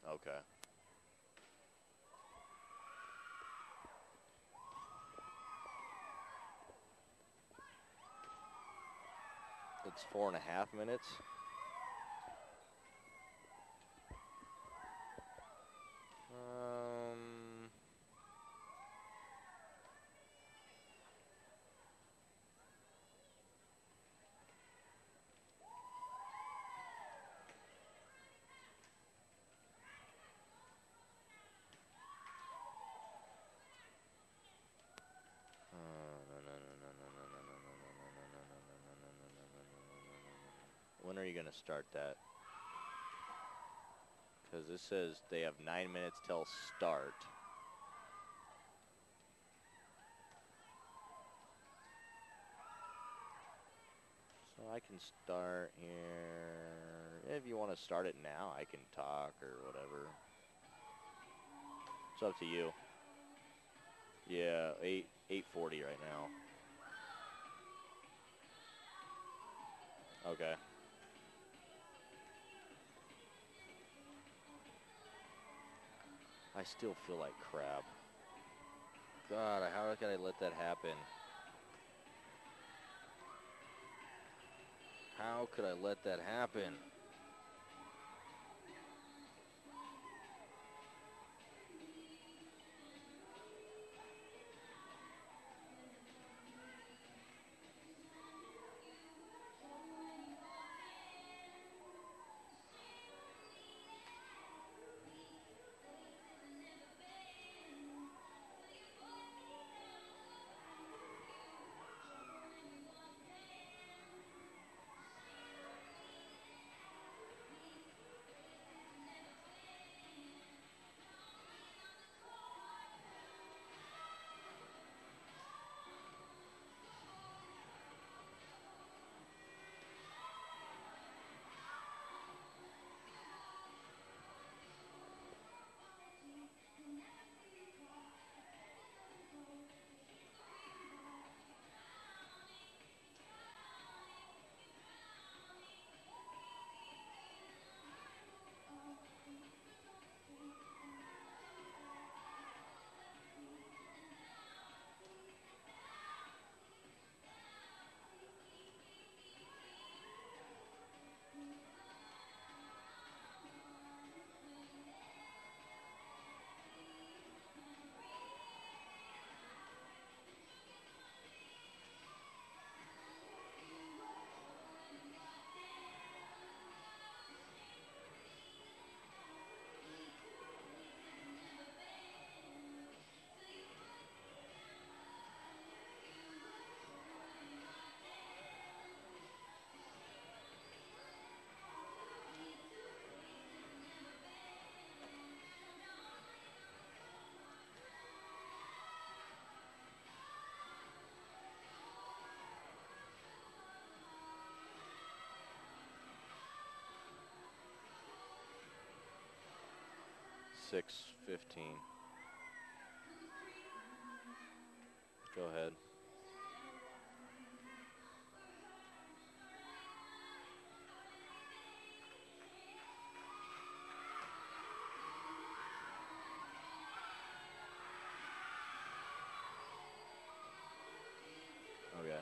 Okay. It's 4.5 minutes. When are you going to start that? Because this says they have 9 minutes till start. So I can start here. If you want to start it now, I can talk or whatever. It's up to you. Yeah, 8:40 right now. Okay. I still feel like crap. God, how could I let that happen? How could I let that happen? $6:15. Go ahead. Okay.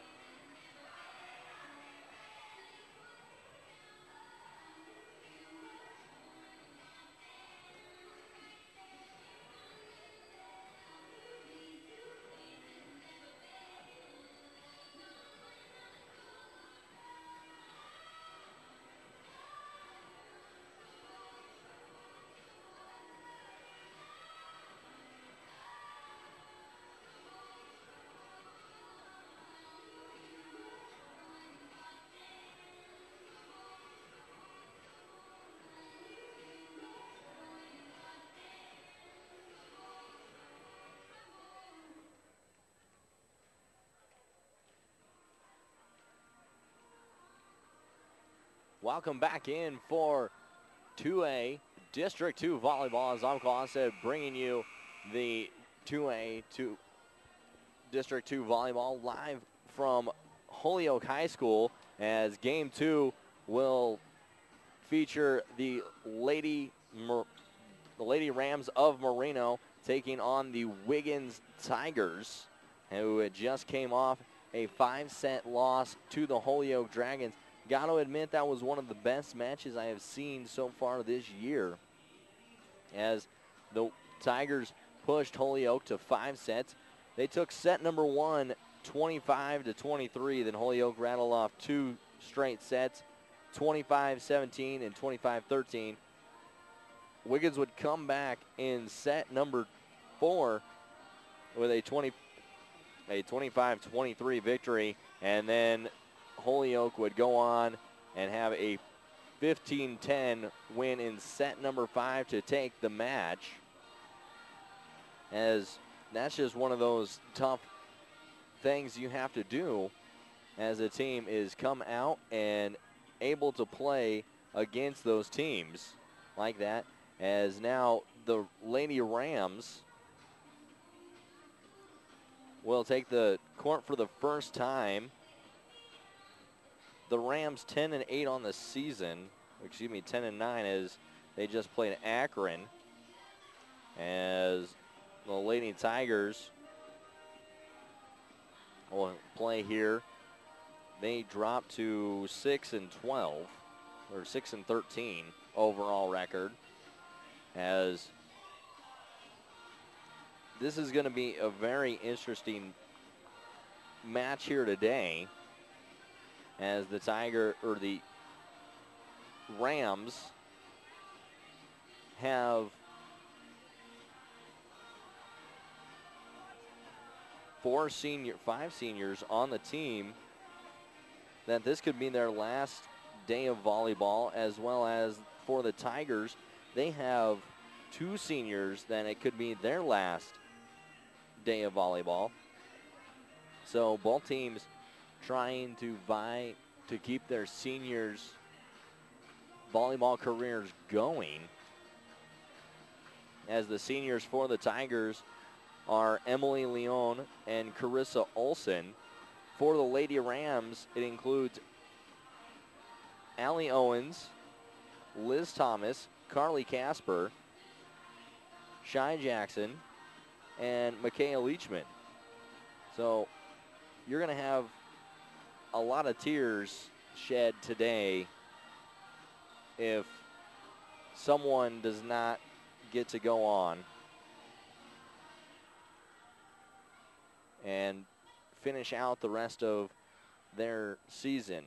Welcome back in for 2A District 2 Volleyball. As Amkala said, bringing you the 2A to District 2 Volleyball live from Holyoke High School, as Game 2 will feature the the Lady Rams of Merino taking on the Wiggins Tigers, who had just came off a 5-set loss to the Holyoke Dragons. Got to admit, that was one of the best matches I have seen so far this year, as the Tigers pushed Holyoke to 5 sets. They took set number 1, 25-23. Then Holyoke rattled off 2 straight sets, 25-17 and 25-13. Wiggins would come back in set number 4 with a 25-23 victory, and then Holyoke would go on and have a 15-10 win in set number 5 to take the match, as that's just one of those tough things you have to do as a team, is come out and able to play against those teams like that, as now the Lady Rams will take the court for the first time. The Rams 10-8 on the season, 10-9, as they just played Akron, as the Lady Tigers will play here. They dropped to 6-12, or 6-13 overall record, as this is going to be a very interesting match here today, as the Rams have 5 seniors on the team, that this could be their last day of volleyball, as well as for the Tigers, they have 2 seniors that it could be their last day of volleyball. So both teams trying to vie to keep their seniors' volleyball careers going, as the seniors for the Tigers are Emily Leon and Carissa Olson. For the Lady Rams, it includes Allie Owens, Liz Thomas, Carly Casper, Shai Jackson, and Micaiah Leachman. So you're going to have a lot of tears shed today if someone does not get to go on and finish out the rest of their season.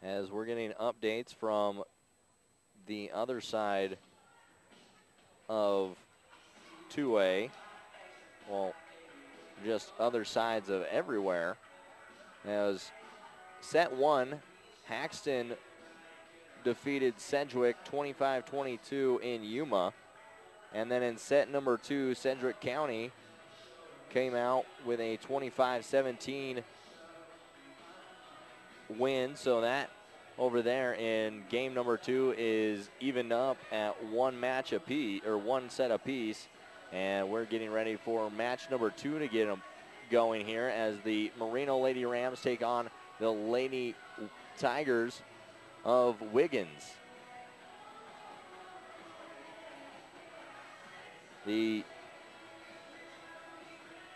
As we're getting updates from the other side of 2A, well, just other sides of everywhere, as set 1, Haxton defeated Sedgwick 25-22 in Yuma. And then in set number 2, Sedgwick County came out with a 25-17 win. So that over there in game number 2 is evened up at 1 set apiece. And we're getting ready for match number 2 to get them going here, as the Merino Lady Rams take on the Lady Tigers of Wiggins. The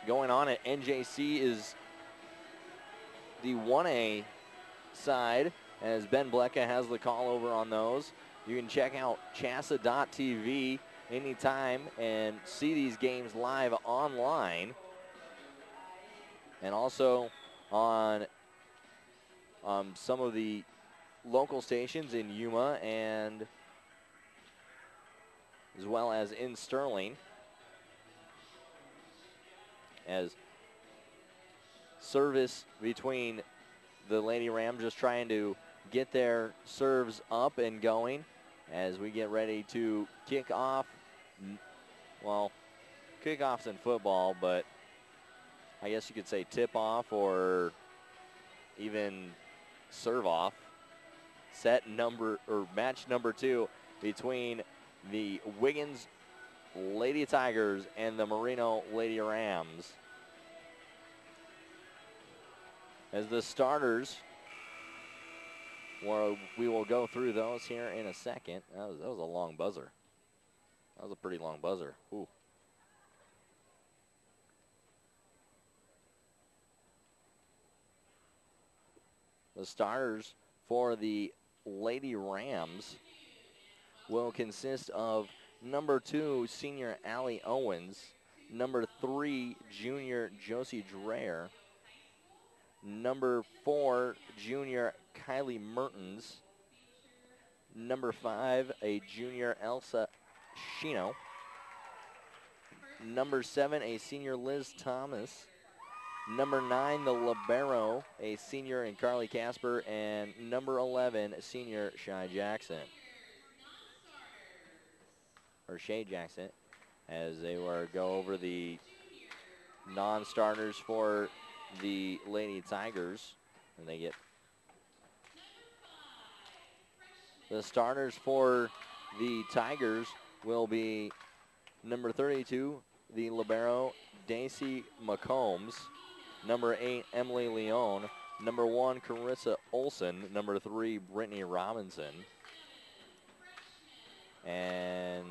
going on at NJC is the 1A side, as Ben Blecka has the call over on those. You can check out chassa.tv anytime and see these games live online, and also on some of the local stations in Yuma, and as well as in Sterling, as service between the Lady Rams just trying to get their serves up and going as we get ready to kick off. Well, kickoffs in football, but I guess you could say tip off or even serve off. Match number 2 between the Wiggins Lady Tigers and the Merino Lady Rams. As the starters We will go through those here in a second. That was a long buzzer. That was a pretty long buzzer. Ooh. The starters for the Lady Rams will consist of number 2, senior Allie Owens, number 3, junior Josie Dreher, number 4, junior Kylie Mertens, number 5, a junior Elsa Shino, number 7, a senior Liz Thomas, number 9, the libero, a senior in Carly Casper, and number 11, senior Shay Jackson. Or Shay Jackson, as they go over the non-starters for the Lady Tigers. And they get the starters for the Tigers will be number 32, the libero, Daisy McCombs, number 8, Emily Leone, number 1, Carissa Olson, number 3, Brittany Robinson, and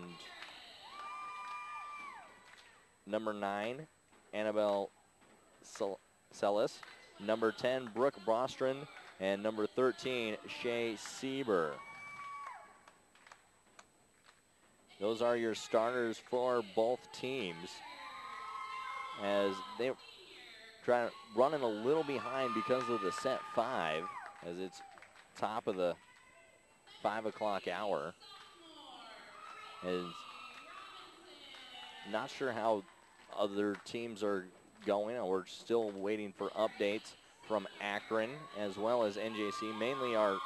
number 9, Annabelle Sellis, number 10, Brooke Bostrom, and number 13, Shay Sieber. Those are your starters for both teams, as they try running a little behind because of the set 5, as it's top of the 5 o'clock hour. Is not sure how other teams are going. We're still waiting for updates from Akron as well as NJC. Mainly our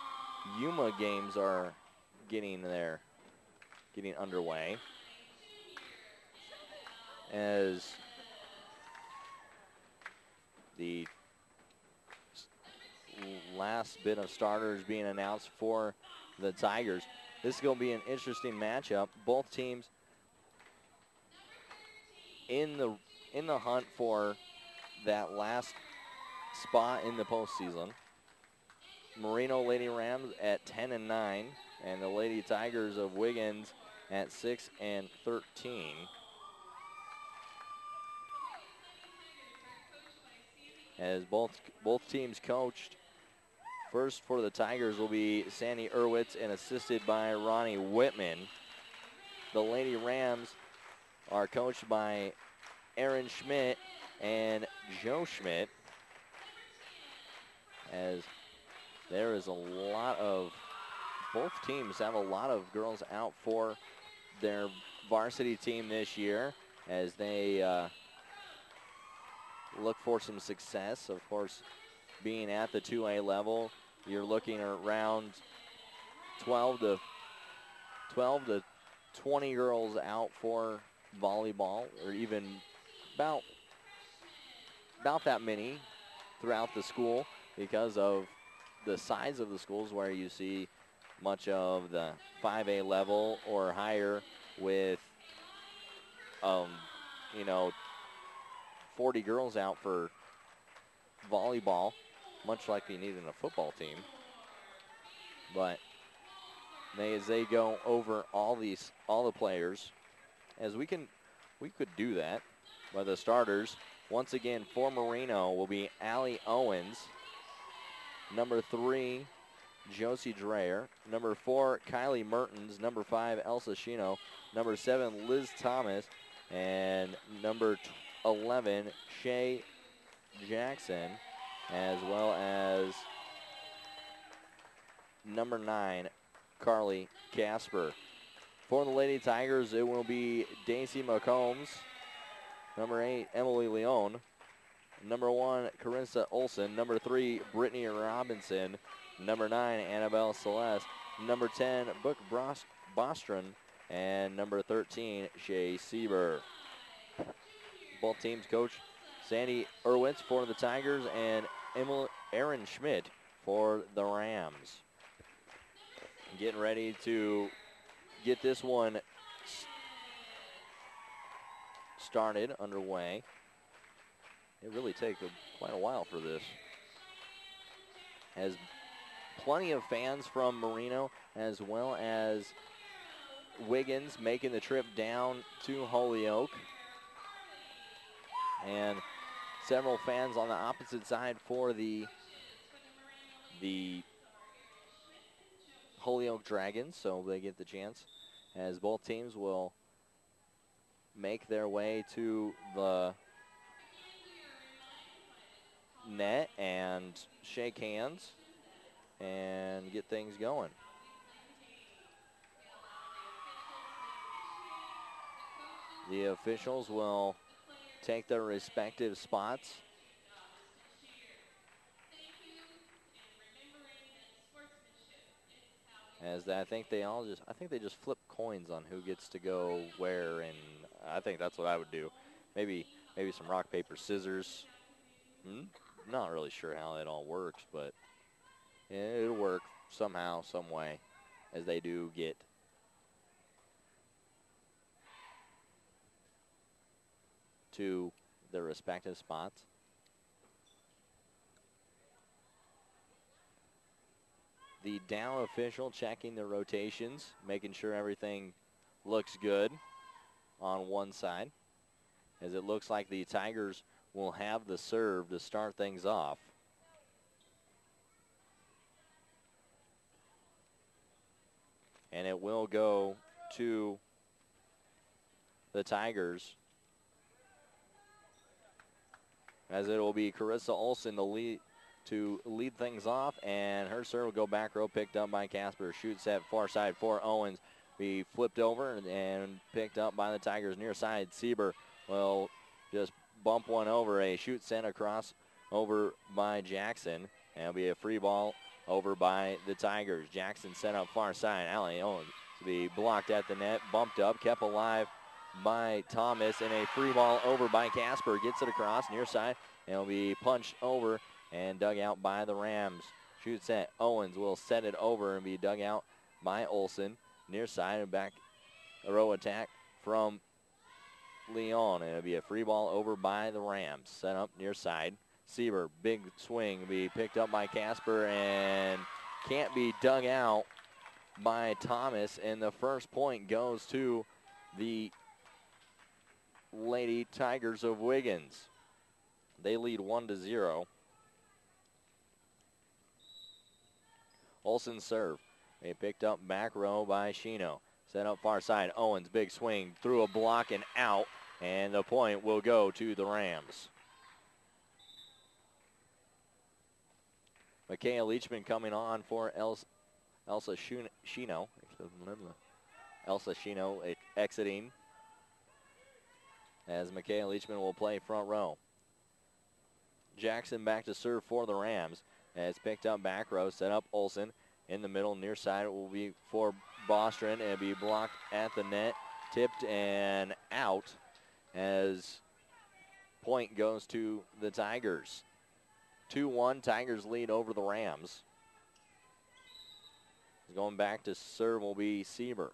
Yuma games are getting underway. As the last bit of starters being announced for the Tigers. This is going to be an interesting matchup. Both teams in the hunt for that last spot in the postseason. Merino Lady Rams at 10-9, and the Lady Tigers of Wiggins at 6-13. As both teams coached. First for the Tigers will be Sandy Irwitz and assisted by Ronnie Whitman. The Lady Rams are coached by Aaron Schmidt and Joe Schmidt. As there is a lot of, both teams have a lot of girls out for their varsity team this year as they look for some success. Of course, being at the 2A level, you're looking around 12 to 20 girls out for volleyball, or even about that many throughout the school, because of the size of the schools, where you see much of the 5A level or higher with 40 girls out for volleyball, much like you need in a football team. But as they go over all the players, as we could do that by the starters. Once again, for Merino will be Allie Owens, number 3, Josie Dreher, number 4, Kylie Mertens, number 5, Elsa Shino, number 7, Liz Thomas, and number 11, Shay Jackson, as well as number 9, Carly Casper. For the Lady Tigers, it will be Daisy McCombs, number 8, Emily Leone, number 1, Carissa Olson, number 3, Brittany Robinson, number 9, Annabelle Celeste, number 10, Brooke Bostrom, and number 13, Shay Sieber. Both teams coach Sandy Irwitz for the Tigers and Aaron Schmidt for the Rams. Getting ready to get this one started, underway. It really takes quite a while for this, as plenty of fans from Merino as well as Wiggins making the trip down to Holyoke. And several fans on the opposite side for the Holyoke Dragons, so they get the chance as both teams will make their way to the net and shake hands and get things going. The officials will take their respective spots. As I think they just flip coins on who gets to go where, and I think that's what I would do. Maybe some rock, paper, scissors. Not really sure how it all works, but it'll work somehow, some way, as they do get to their respective spots. The down official checking the rotations, making sure everything looks good on one side, as it looks like the Tigers will have the serve to start things off. And it will go to the Tigers, as it will be Carissa Olson to lead things off, and her serve will go back row, picked up by Casper. Shoots at far side for Owens. Be flipped over and picked up by the Tigers near side. Sieber will just bump one over. A shoot sent across over by Jackson, and it'll be a free ball over by the Tigers. Jackson sent up far side. Allie Owens to be blocked at the net, bumped up, kept alive by Thomas, and a free ball over by Casper. Gets it across near side, and it'll be punched over and dug out by the Rams. Shoot set. Owens will set it over and be dug out by Olson. Near side and back a row attack from Leon. And it'll be a free ball over by the Rams. Set up near side. Sieber, big swing, be picked up by Casper and can't be dug out by Thomas. And the first point goes to the Lady Tigers of Wiggins. They lead 1-0. Olsen serve. They picked up back row by Shino. Set up far side. Owens, big swing through a block and out. And the point will go to the Rams. Micaiah Leachman coming on for Elsa Shino. Elsa Shino exiting, as Micaiah Leachman will play front row. Jackson back to serve for the Rams. As picked up back row, set up Olsen in the middle. Near side will be for Bostrom and be blocked at the net. Tipped and out, as point goes to the Tigers. 2-1, Tigers lead over the Rams. Going back to serve will be Sieber.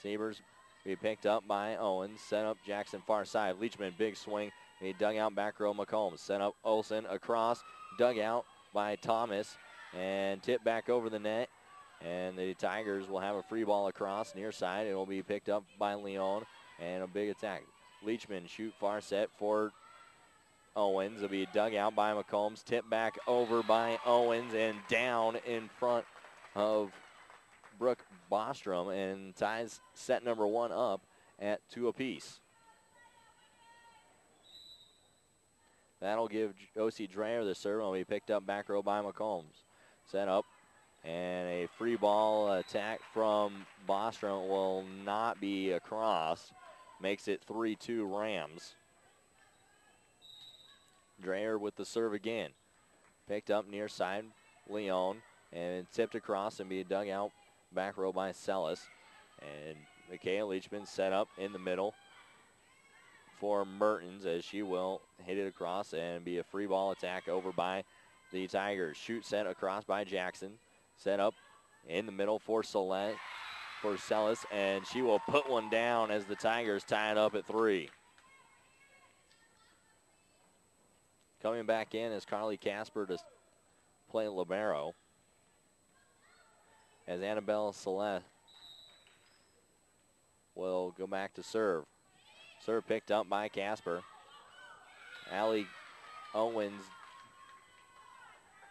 Sieber's be picked up by Owens. Set up Jackson far side. Leachman, big swing. He dug out back row McCombs. Set up Olsen across. Dug out by Thomas. And tipped back over the net. And the Tigers will have a free ball across near side. It will be picked up by Leon. And a big attack. Leachman shoot far set for Owens. It'll be dug out by McCombs. Tipped back over by Owens. And down in front of Brooke Bostrom, and ties set number one up at 2 apiece. That'll give O.C. Dreyer the serve. Will be picked up back row by McCombs. Set up, and a free ball attack from Bostrom will not be across. Makes it 3-2 Rams. Dreyer with the serve again. Picked up near side, Leon, and tipped across and be dug out back row by Sellis. And Micaiah Leachman set up in the middle for Mertens, as she will hit it across and be a free ball attack over by the Tigers. Shoot set across by Jackson. Set up in the middle for Sellis, and she will put one down as the Tigers tie it up at 3. Coming back in is Carly Casper to play libero. As Annabelle Celeste will go back to serve. Serve picked up by Casper. Allie Owens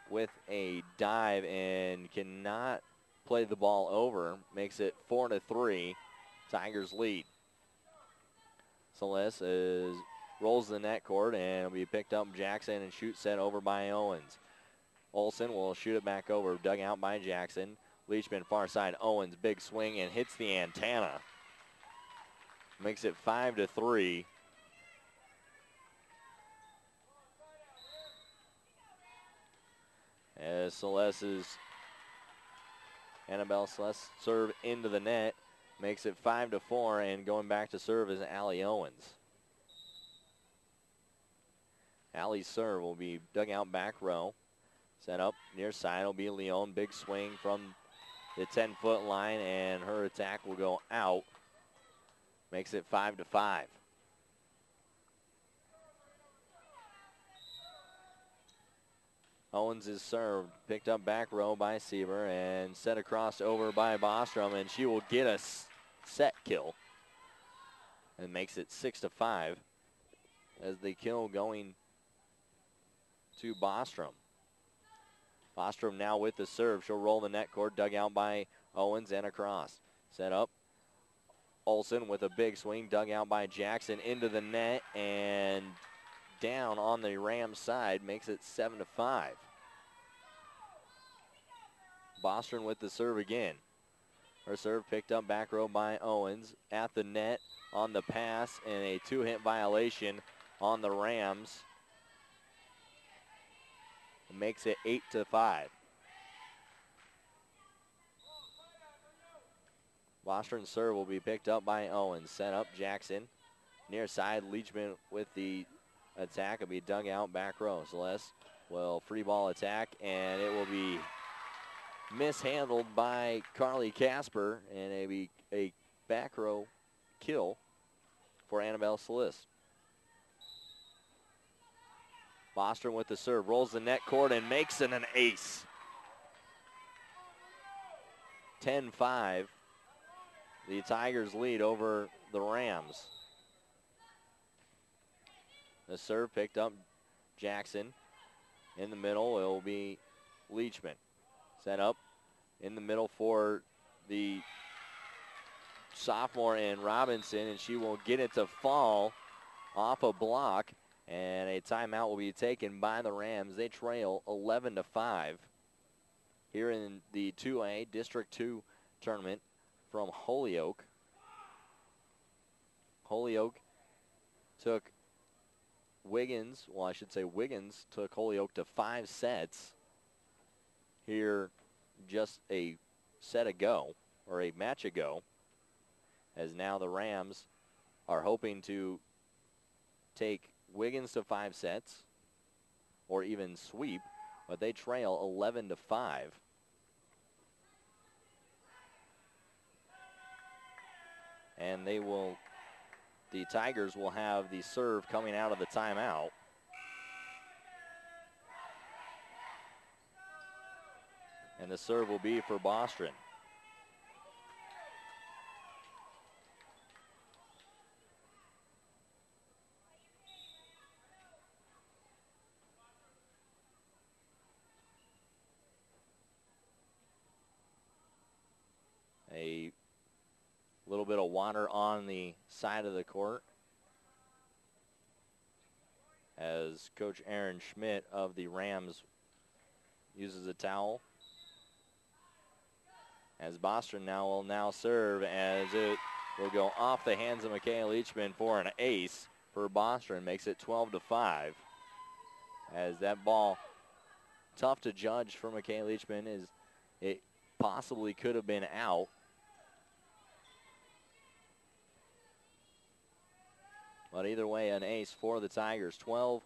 with a dive and cannot play the ball over. Makes it 4-3. Tigers lead. Celeste rolls the net court and will be picked up Jackson and shoot set over by Owens. Olsen will shoot it back over, dug out by Jackson. Leachman far side. Owens big swing and hits the antenna. Makes it 5-3. As Annabelle Celeste serve into the net. Makes it 5-4, and going back to serve is Allie Owens. Allie's serve will be dug out back row. Set up near side will be Leon. Big swing from the 10-foot line, and her attack will go out. Makes it 5-5. Owens is served, picked up back row by Sieber and set across over by Bostrom, and she will get a set kill and makes it 6-5 as the kill going to Bostrom. Bostrom now with the serve. She'll roll the net court, dug out by Owens and across. Set up. Olsen with a big swing, dug out by Jackson into the net and down on the Rams side, makes it 7-5. Bostrom with the serve again. Her serve picked up back row by Owens at the net on the pass, and a two-hit violation on the Rams. It makes it 8-5. Bostrom's serve will be picked up by Owens. Set up Jackson. Near side, Leachman with the attack. Will be dug out back row. Celeste will free ball attack, and it will be mishandled by Carly Casper, and it'll be a back row kill for Annabelle Celeste. Bostrom with the serve, rolls the net court and makes it an ace. 10-5. The Tigers lead over the Rams. The serve picked up Jackson. In the middle, it will be Leachman. Set up in the middle for the sophomore and Robinson, and she will get it to fall off a block, and a timeout will be taken by the Rams. They trail 11-5 here in the 2A District 2 tournament from Holyoke. Holyoke took Wiggins, well, I should say Wiggins took Holyoke to 5 sets here just a set ago, or a match ago, as now the Rams are hoping to take Wiggins to 5 sets or even sweep, but they trail 11-5. And the Tigers will have the serve coming out of the timeout. And the serve will be for Bostrom. A little bit of water on the side of the court as Coach Aaron Schmidt of the Rams uses a towel. As Bostrom will serve, as it will go off the hands of Michaela Leachman for an ace for Bostrom. Makes it 12-5. As that ball, tough to judge for Michaela Leachman, as it possibly could have been out. But either way, an ace for the Tigers. 12-5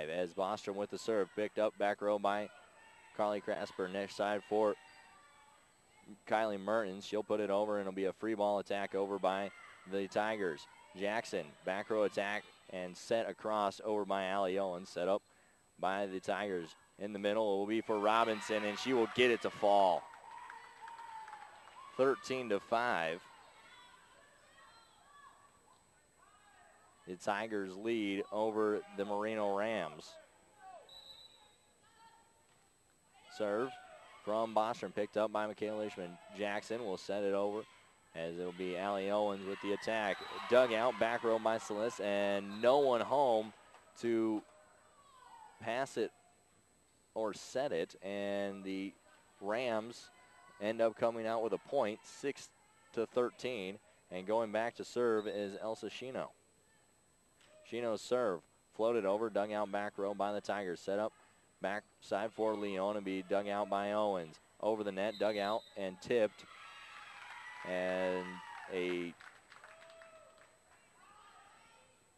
as Bostrom with the serve. Picked up back row by Carly Casper. Next side for Kylie Mertens. She'll put it over, and it'll be a free ball attack over by the Tigers. Jackson, back row attack, and set across over by Allie Owens. Set up by the Tigers. In the middle, it will be for Robinson, and she will get it to fall. 13-5. The Tigers lead over the Merino Rams. Serve from Bostrom, picked up by Michaela Ishman. Jackson will set it over as it'll be Allie Owens with the attack. Dug out, back row by Celeste, and no one home to pass it or set it, and the Rams end up coming out with a point, 6-13, and going back to serve is Elsa Shino. Shino's serve, floated over, dug out back row by the Tigers. Set up back side for Leon and be dug out by Owens. Over the net, dug out and tipped. And a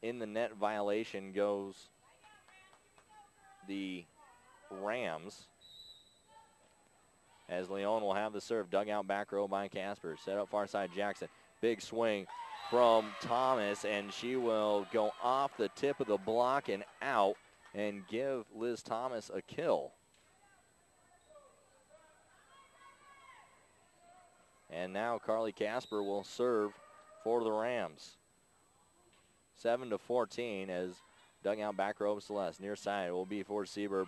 in the net violation goes the Rams. As Leon will have the serve, dug out back row by Casper. Set up far side Jackson. Big swing from Thomas, and she will go off the tip of the block and out and give Liz Thomas a kill. And now Carly Casper will serve for the Rams. 7-14 as dug out back row of Celeste. Near side will be for Sieber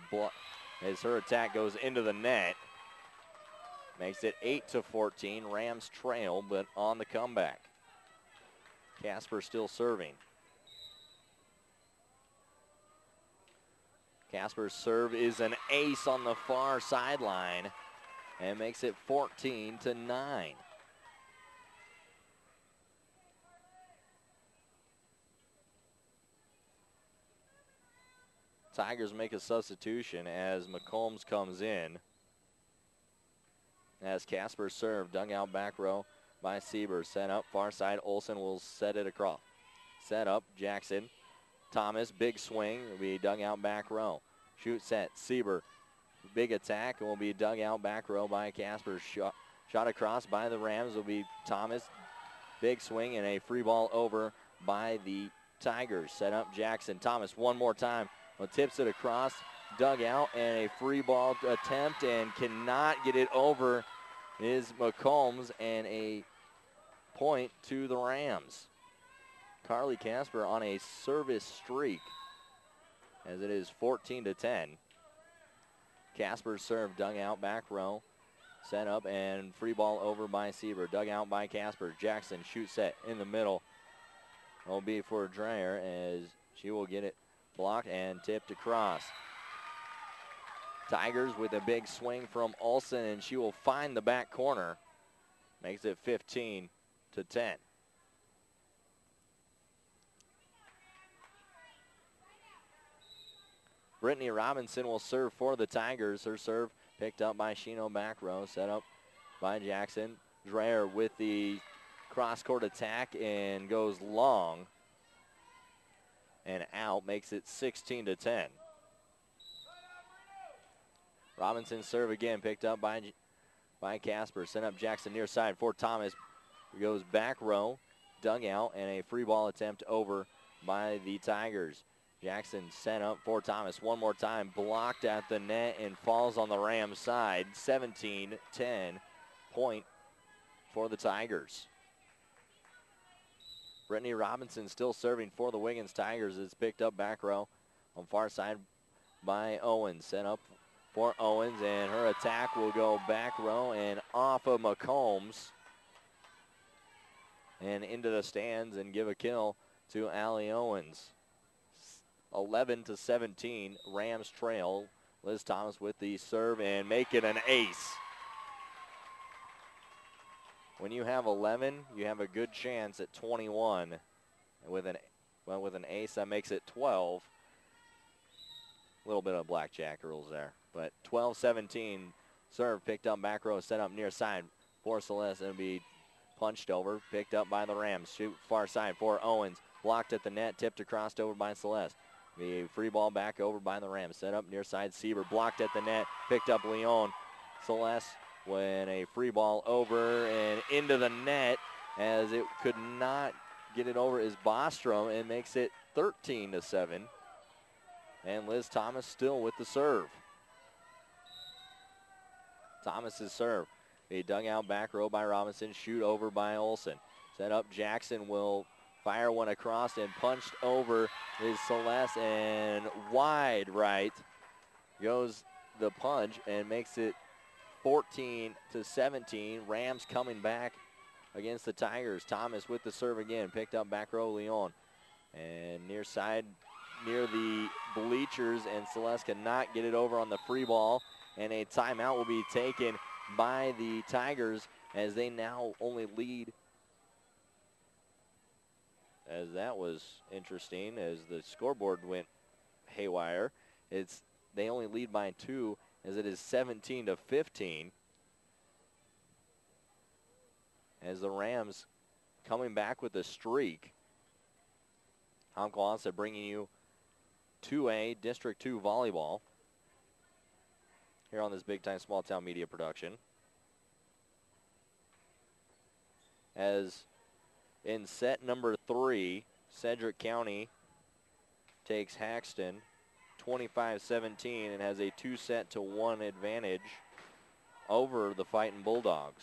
as her attack goes into the net. Makes it 8-14. Rams trail, but on the comeback. Casper still serving. Casper's serve is an ace on the far sideline and makes it 14-9. Tigers make a substitution as McCombs comes in. As Casper serve, dug out back row by Sieber. Set up far side. Olsen will set it across. Set up Jackson. Thomas, big swing, will be dug out back row. Shoot set, Sieber. Big attack will be dug out back row by Casper. Shot across by the Rams will be Thomas. Big swing and a free ball over by the Tigers. Set up Jackson. Thomas one more time. Well, tips it across, dug out, and a free ball attempt and cannot get it over is McCombs, and a point to the Rams. Carly Casper on a service streak as it is 14-10. Casper's serve dug out back row. Set up and free ball over by Sieber. Dug out by Casper. Jackson shoot set in the middle. Will be for Dreyer as she will get it blocked and tipped across. Tigers with a big swing from Olsen, and she will find the back corner. Makes it 15-10. Brittany Robinson will serve for the Tigers. Her serve picked up by Shino back row. Set up by Jackson. Dreyer with the cross-court attack and goes long and out. Makes it 16-10. Robinson serve again, picked up by Casper. Sent up Jackson near side for Thomas. Goes back row, dug out, and a free ball attempt over by the Tigers. Jackson sent up for Thomas one more time, blocked at the net and falls on the Rams side. 17-10 point for the Tigers. Brittany Robinson still serving for the Wiggins Tigers. It's picked up back row on far side by Owens. Sent up for Owens, and her attack will go back row and off of McCombs and into the stands and give a kill to Allie Owens. 11-17, Rams trail. Liz Thomas with the serve and make it an ace. When you have 11, you have a good chance at 21. With an ace, that makes it 12. A little bit of blackjack rules there. But 12-17, serve picked up back row, set up near side for Celeste. It'll be punched over, picked up by the Rams. Shoot far side for Owens. Blocked at the net, tipped across over by Celeste. The free ball back over by the Rams. Set up near side, Sieber blocked at the net, picked up Leon. Celeste when a free ball over and into the net as it could not get it over is Bostrom and makes it 13-7. And Liz Thomas still with the serve. Thomas's serve. A dug out back row by Robinson. Shoot over by Olsen. Set up. Jackson will fire one across and punched over is Celeste, and wide right goes the punch and makes it 14-17. Rams coming back against the Tigers. Thomas with the serve again. Picked up back row Leon. And near side, near the bleachers, and Celeste cannot get it over on the free ball. And a timeout will be taken by the Tigers as they now only lead. As that was interesting as the scoreboard went haywire. They only lead by 2 as it is 17-15. As the Rams coming back with a streak. Tom Colasa bringing you 2A District 2 volleyball here on this big time small town media production. As in set number 3, Cedric County takes Haxton 25-17 and has a 2-1 advantage over the Fighting Bulldogs.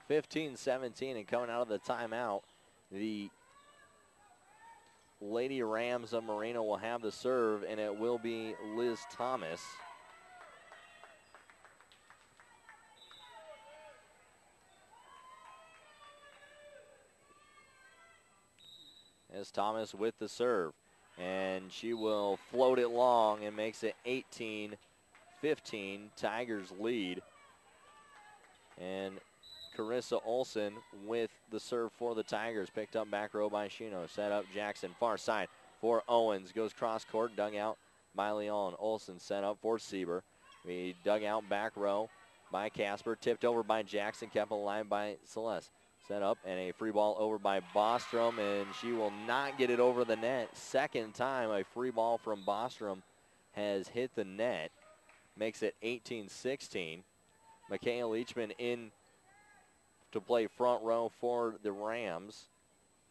(15-17) and coming out of the timeout, the Lady Rams of Merino will have the serve, and it will be Liz Thomas. As Thomas with the serve, and she will float it long and makes it 18-15. Tigers lead. And Carissa Olsen with the serve for the Tigers. Picked up back row by Shino. Set up Jackson. Far side for Owens. Goes cross court. Dug out by Leon. Olsen set up for Sieber. We dug out back row by Casper. Tipped over by Jackson. Kept alive by Celeste. Set up and a free ball over by Bostrom. And she will not get it over the net. Second time a free ball from Bostrom has hit the net. Makes it 18-16. Michaela Leachman in to play front row for the Rams.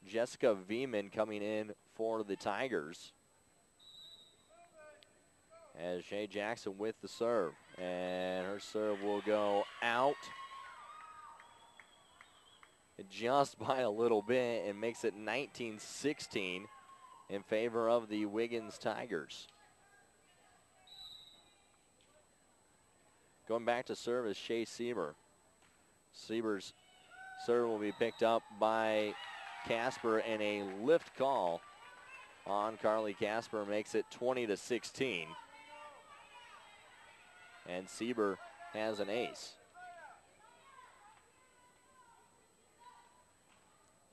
Jessica Veeman coming in for the Tigers. As Shay Jackson with the serve. And her serve will go out just by a little bit and makes it 19-16 in favor of the Wiggins Tigers. Going back to serve is Shay Sieber. Sieber's serve will be picked up by Casper, and a lift call on Carly Casper makes it 20-16. And Sieber has an ace.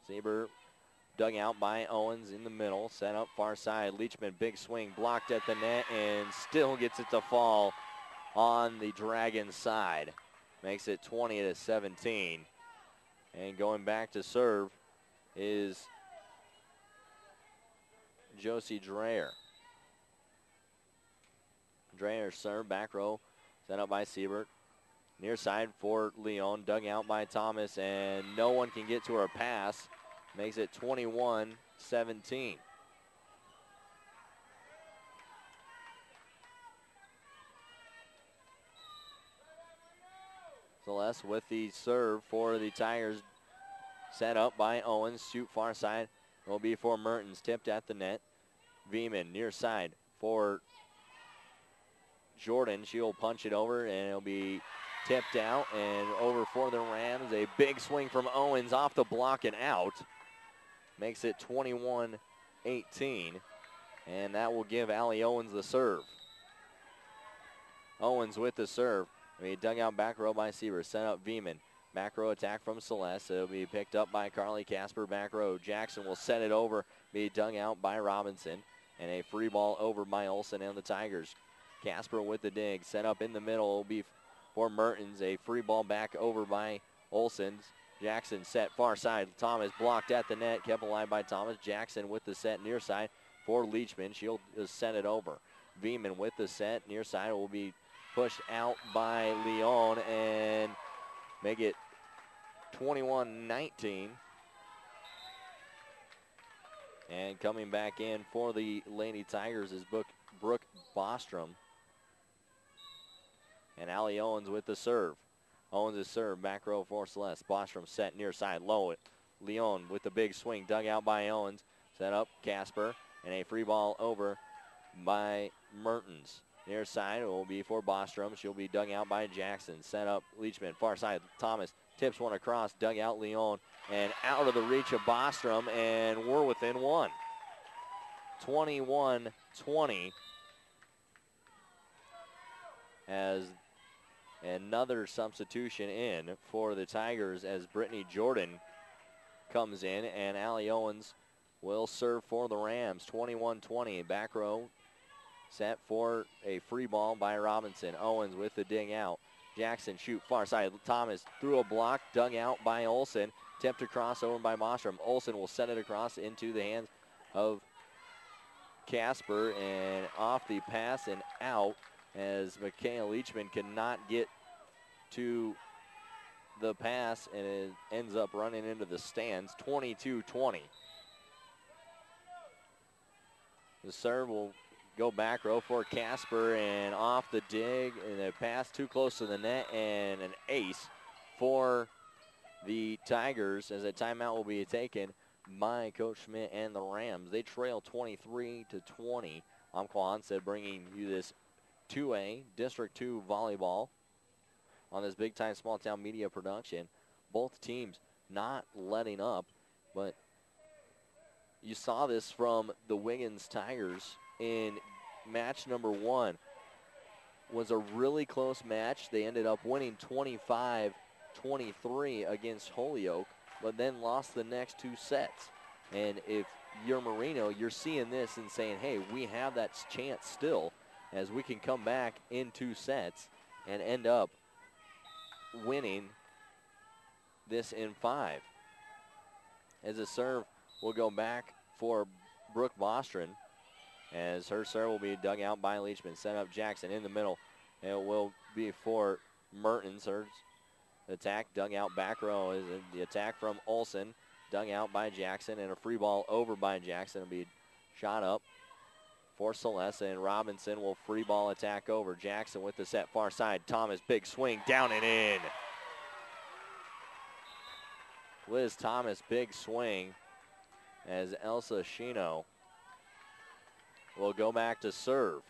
Sieber dug out by Owens in the middle, set up far side. Leachman, big swing, blocked at the net, and still gets it to fall on the Dragons side. Makes it 20-17. And going back to serve is Josie Dreyer. Dreyer serve, back row, set up by Siebert. Near side for Leon, dug out by Thomas, and no one can get to her pass. Makes it 21-17. Celeste with the serve for the Tigers. Set up by Owens. Shoot far side will be for Mertens. Tipped at the net. Veeman near side for Jordan. She'll punch it over, and it'll be tipped out and over for the Rams. A big swing from Owens off the block and out. Makes it 21-18. And that will give Allie Owens the serve. Owens with the serve. He dug out back row by Sieber. Set up Veeman. Back row attack from Celeste. It'll be picked up by Carly Casper. Back row. Jackson will set it over. Be dug out by Robinson. And a free ball over by Olsen and the Tigers. Casper with the dig. Set up in the middle. It'll be for Mertens. A free ball back over by Olsen. Jackson set far side. Thomas blocked at the net. Kept alive by Thomas. Jackson with the set near side for Leachman. She'll just send it over. Veeman with the set near side will be pushed out by Leon and make it 21-19. And coming back in for the Lady Tigers is Brooke Bostrom. And Allie Owens with the serve. Owens is serve, back row for Celeste. Bostrom set near side, low. Leon with the big swing, dug out by Owens. Set up Casper, and a free ball over by Mertens. Near side will be for Bostrom. She'll be dug out by Jackson. Set up Leachman, far side. Thomas tips one across, dug out Leon, and out of the reach of Bostrom, and we're within one. 21-20 as another substitution in for the Tigers as Brittany Jordan comes in, and Allie Owens will serve for the Rams. 21-20, back row set for a free ball by Robinson. Owens with the dig out. Jackson shoot far side. Thomas through a block, dug out by Olsen. Tipped across over by Bostrom. Olsen will set it across into the hands of Casper, and off the pass and out as Micaiah Leachman cannot get to the pass, and it ends up running into the stands. 22-20. The serve will go back row for Casper, and off the dig, and a pass too close to the net, and an ace for the Tigers as a timeout will be taken by Coach Schmidt and the Rams. They trail 23-20. I'm Quan said, bringing you this 2A District 2 volleyball on this big time small town media production. Both teams not letting up, but you saw this from the Wiggins Tigers in match number 1. Was a really close match. They ended up winning 25-23 against Holyoke, but then lost the next 2 sets. And if you're Merino, you're seeing this and saying, hey, we have that chance still, as we can come back in 2 sets and end up winning this in 5. As a serve will go back for Brooke Bostrom, as her serve will be dug out by Leachman. Set up Jackson in the middle. It will be for Mertens. Her attack dug out back row is the attack from Olsen, dug out by Jackson, and a free ball over by Jackson will be shot up for Celeste, and Robinson will free ball attack over. Jackson with the set far side. Thomas, big swing, down and in. Liz Thomas, big swing, as Elsa Shino will go back to serve.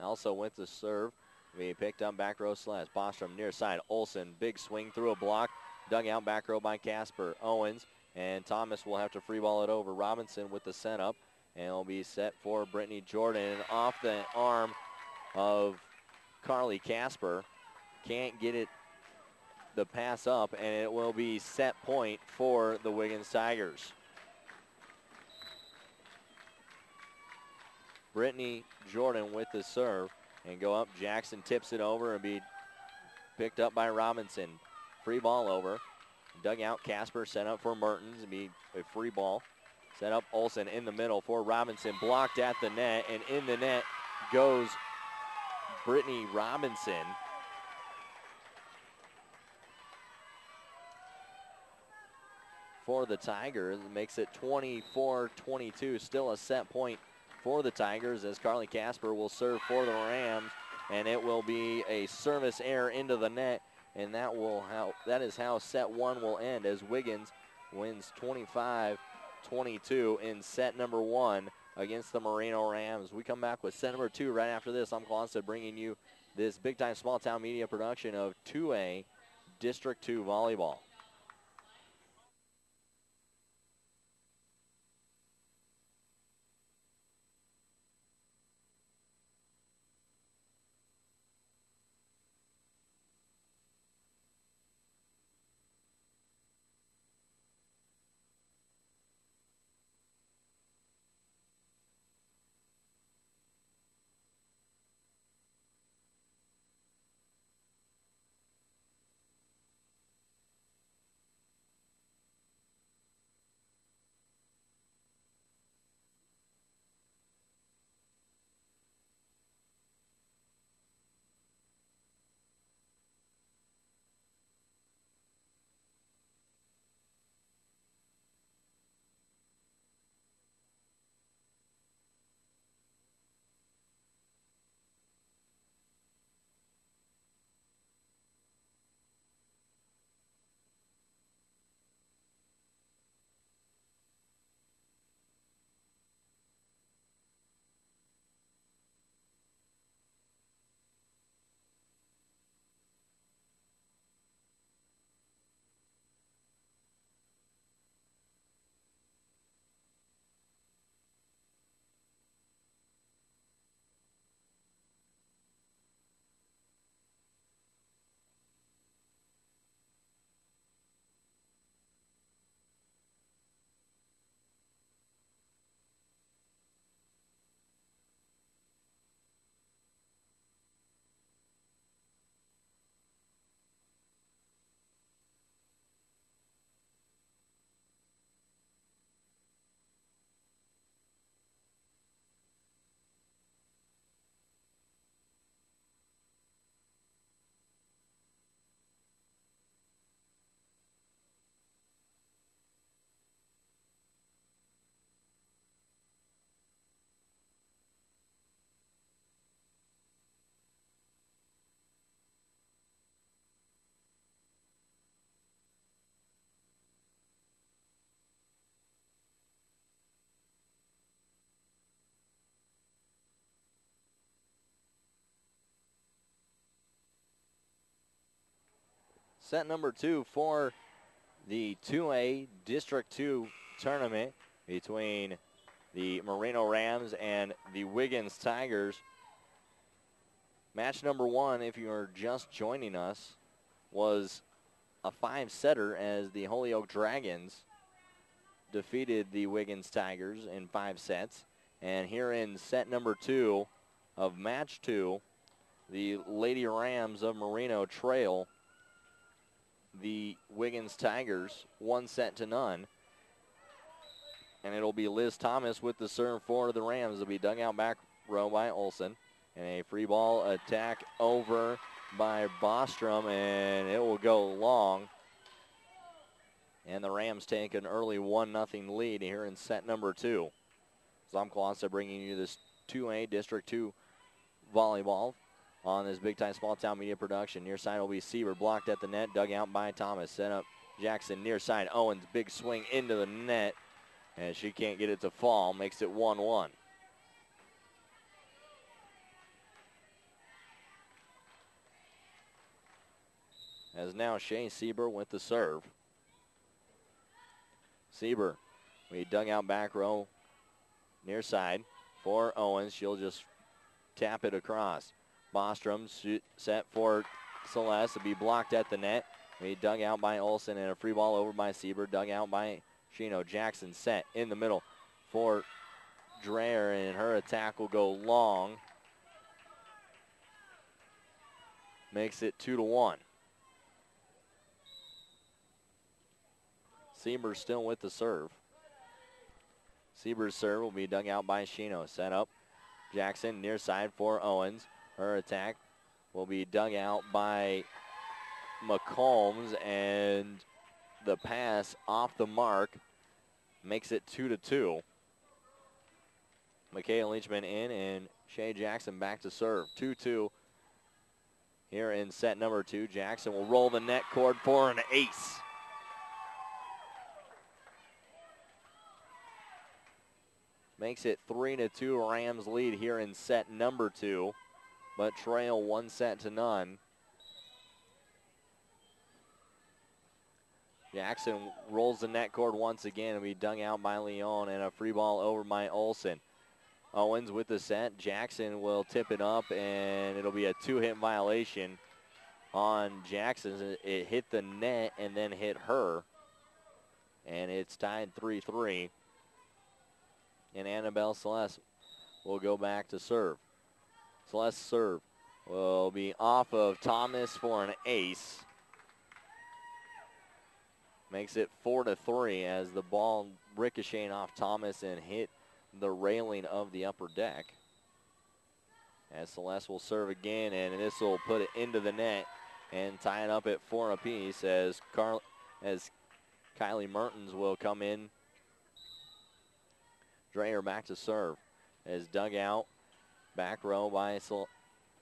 Elsa with the serve. Be picked up back row Celeste. Bostrom near side. Olsen, big swing through a block. Dug out back row by Casper. Owens, and Thomas will have to free ball it over. Robinson with the setup, and it'll be set for Brittany Jordan. Off the arm of Carly Casper. Can't get it, the pass up, and it will be set point for the Wiggins Tigers. Brittany Jordan with the serve, and go up. Jackson tips it over and be picked up by Robinson. Free ball over. Dug out Casper, set up for Mertens, and be a free ball. Set up Olsen in the middle for Robinson, blocked at the net, and in the net goes Brittany Robinson. For the Tigers, it makes it 24-22, still a set point for the Tigers, as Carly Casper will serve for the Rams, and it will be a service error into the net, and that is how set 1 will end, as Wiggins wins 25-22 in set number 1 against the Merino Rams. We come back with set number 2 right after this. I'm Clausen, bringing you this big time small town media production of 2A District 2 volleyball. Set number 2 for the 2A District 2 tournament between the Merino Rams and the Wiggins Tigers. Match number 1, if you are just joining us, was a 5-setter as the Holyoke Dragons defeated the Wiggins Tigers in 5 sets. And here in set number 2 of match 2, the Lady Rams of Merino trail the Wiggins Tigers 1-0. And it'll be Liz Thomas with the serve for the Rams. It'll be dug out back row by Olson. And a free ball attack over by Bostrom, and it will go long. And the Rams take an early 1-0 lead here in set number 2. Zomklasa bringing you this 2A District 2 volleyball on this Big Time Small Town Media production. Near side will be Sieber, blocked at the net, dug out by Thomas. Set up Jackson near side. Owens, big swing into the net, and she can't get it to fall. Makes it 1-1. As now Shea Sieber with the serve. Sieber, we dug out back row near side for Owens. She'll just tap it across. Bostrom set for Celeste to be blocked at the net. We dug out by Olson, and a free ball over by Sieber, dug out by Shino. Jackson set in the middle for Dreher, and her attack will go long. Makes it 2-1. Sieber still with the serve. Sieber's serve will be dug out by Shino. Set up Jackson near side for Owens. Her attack will be dug out by McCombs, and the pass off the mark makes it 2-2. Michaela Leachman in, and Shea Jackson back to serve. 2-2 here in set number 2. Jackson will roll the net cord for an ace. Makes it 3-2. Rams lead here in set number 2, but trail 1-0. Jackson rolls the net cord once again and be dug out by Leon, and a free ball over by Olson. Owens with the set. Jackson will tip it up, and it'll be a 2-hit violation on Jackson. It hit the net and then hit her, and it's tied 3-3. And Annabelle Celeste will go back to serve. Celeste's serve will be off of Thomas for an ace. Makes it 4-3 as the ball ricocheted off Thomas and hit the railing of the upper deck. As Celeste will serve again, and this will put it into the net and tie it up at 4 apiece as Kylie Mertens will come in. Dreher back to serve as dug out back row by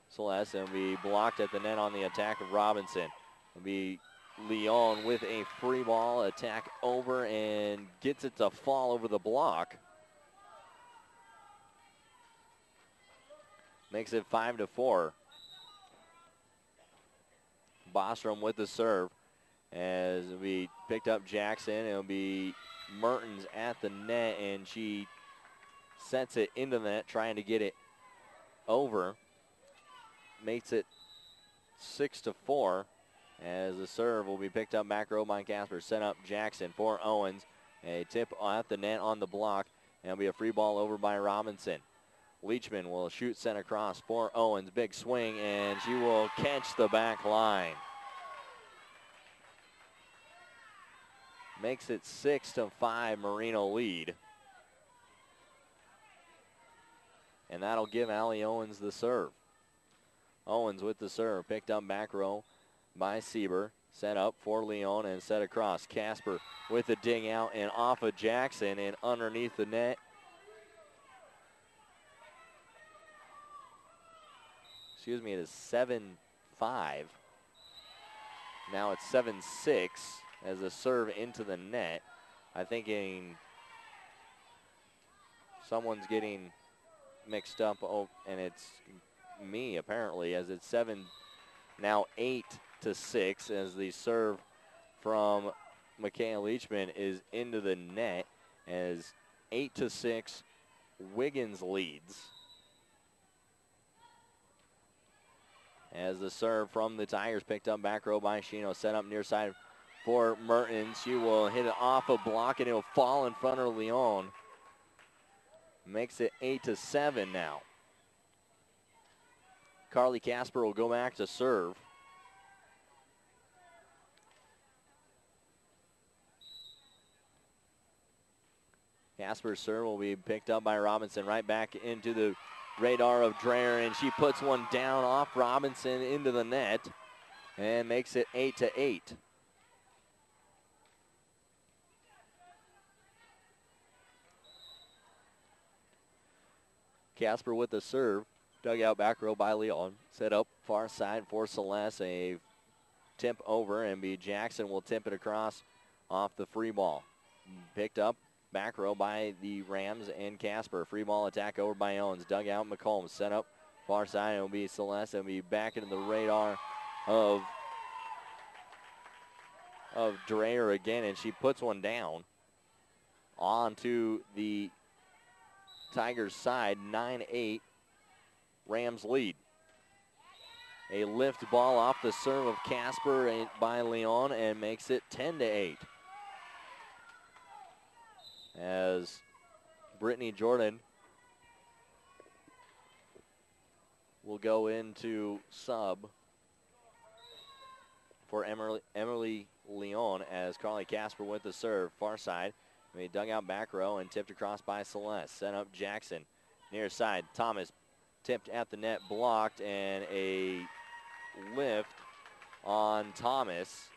Celeste, and be blocked at the net on the attack of Robinson. It'll be Leon with a free ball attack over and gets it to fall over the block. Makes it 5-4. Bostrom with the serve as we picked up Jackson. It'll be Mertens at the net, and she sets it into the net, trying to get it over. Makes it 6-4 as the serve will be picked up back row by Casper. Set up Jackson for Owens. A tip at the net on the block, and it'll be a free ball over by Robinson. Leachman will shoot sent across for Owens. Big swing, and she will catch the back line. Makes it 6-5 Merino lead. And that'll give Allie Owens the serve. Owens with the serve, picked up back row by Sieber. Set up for Leon and set across. Casper with the dig out and off of Jackson and underneath the net. Excuse me, it is 7-5. Now it's 7-6 as a serve into the net. I think someone's getting mixed up, and it's me apparently, as it's 7, now 8 8-6 as the serve from Micaiah Leachman is into the net as 8-6 Wiggins leads. As the serve from the Tigers picked up back row by Shino, set up near side for Mertens. She will hit it off a block and it'll fall in front of Leon. Makes it 8-7 now. Carly Casper will go back to serve. Casper's serve will be picked up by Robinson right back into the radar of Dreher, and she puts one down off Robinson into the net and makes it 8-8. Casper with the serve, dug out back row by Leon, set up far side for Celeste, a tip over, and B. Jackson will tip it across off the free ball. Picked up back row by the Rams and Casper. Free ball attack over by Owens. Dug out McCombs. Set up far side. It'll be Celeste. It'll be back into the radar of Dreher again, and she puts one down onto the Tigers side. 9-8. Rams lead. A lift ball off the serve of Casper by Leon and makes it 10-8. As Brittany Jordan will go into sub for Emily Leon as Carly Casper with the serve. Far side. They dug out back row and tipped across by Celeste. Sent up Jackson. Near side. Thomas tipped at the net, blocked, and a lift on Thomas.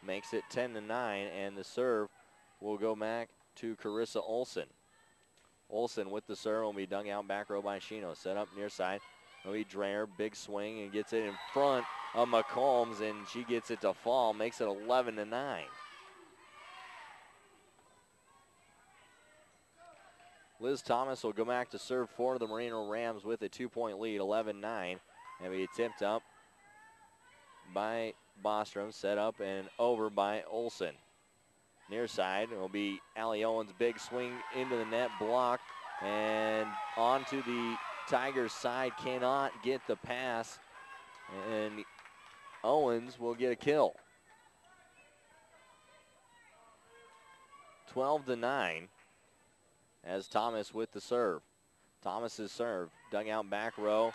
Makes it 10-9, and the serve will go back to Carissa Olson. Olson with the serve will be dug out back row by Shino. Set up near side. It'll be Dreher, big swing, and gets it in front of McCombs, and she gets it to fall. Makes it 11-9. Liz Thomas will go back to serve for the Merino Rams with a 2-point lead, 11-9, and be tipped up by Bostrom, set up and over by Olson. Near side will be Allie Owens, big swing into the net, blocked, and onto the Tigers side, cannot get the pass, and Owens will get a kill. 12-9 as Thomas with the serve. Thomas's serve, dug out back row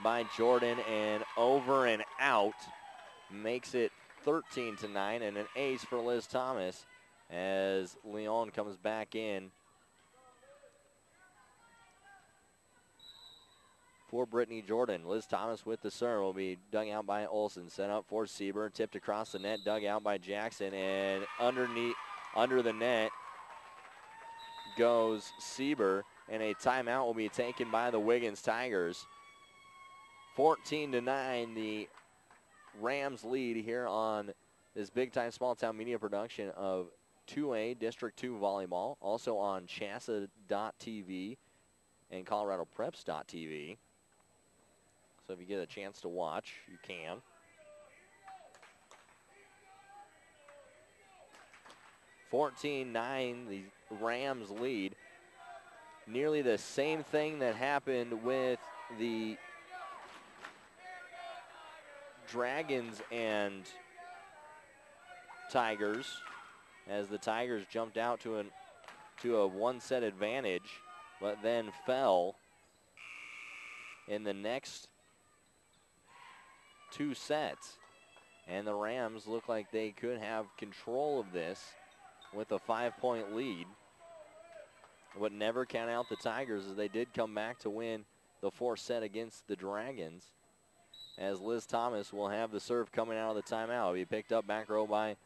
by Jordan and over and out. Makes it 13-9 and an ace for Liz Thomas as Leon comes back in for Brittany Jordan. Liz Thomas with the serve will be dug out by Olson. Sent up for Sieber, tipped across the net, dug out by Jackson, and under the net goes Sieber, and a timeout will be taken by the Wiggins Tigers. 14-9, the Rams lead here on this big-time small-town media production of 2A District 2 Volleyball, also on Chassa.tv and ColoradoPreps.tv. So if you get a chance to watch, you can. (14-9), the Rams lead. Nearly the same thing that happened with the Dragons and Tigers, as the Tigers jumped out to a one-set advantage, but then fell in the next two sets. And the Rams look like they could have control of this with a 5-point lead. But never count out the Tigers, as they did come back to win the fourth set against the Dragons. As Liz Thomas will have the serve coming out of the timeout. It'll be picked up back row by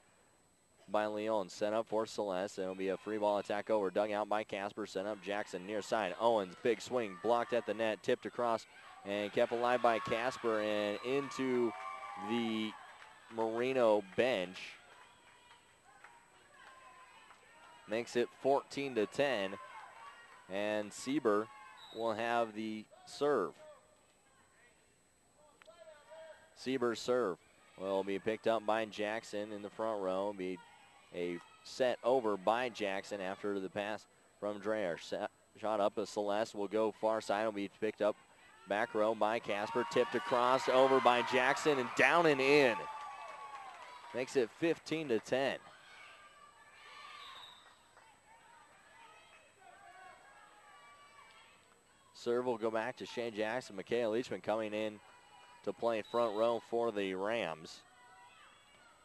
Leon. Sent up for Celeste. It'll be a free ball attack over. Dug out by Casper. Sent up Jackson near side. Owens, big swing, blocked at the net, tipped across, and kept alive by Casper and into the Merino bench. Makes it 14-10, and Sieber will have the serve. Sieber's serve will be picked up by Jackson in the front row. Be a set over by Jackson after the pass from Dreyer. Shot up as Celeste will go far side. Will be picked up back row by Casper. Tipped across over by Jackson and down and in. Makes it 15-10. Serve will go back to Shea Jackson. Mikhail Leachman coming in to play front row for the Rams.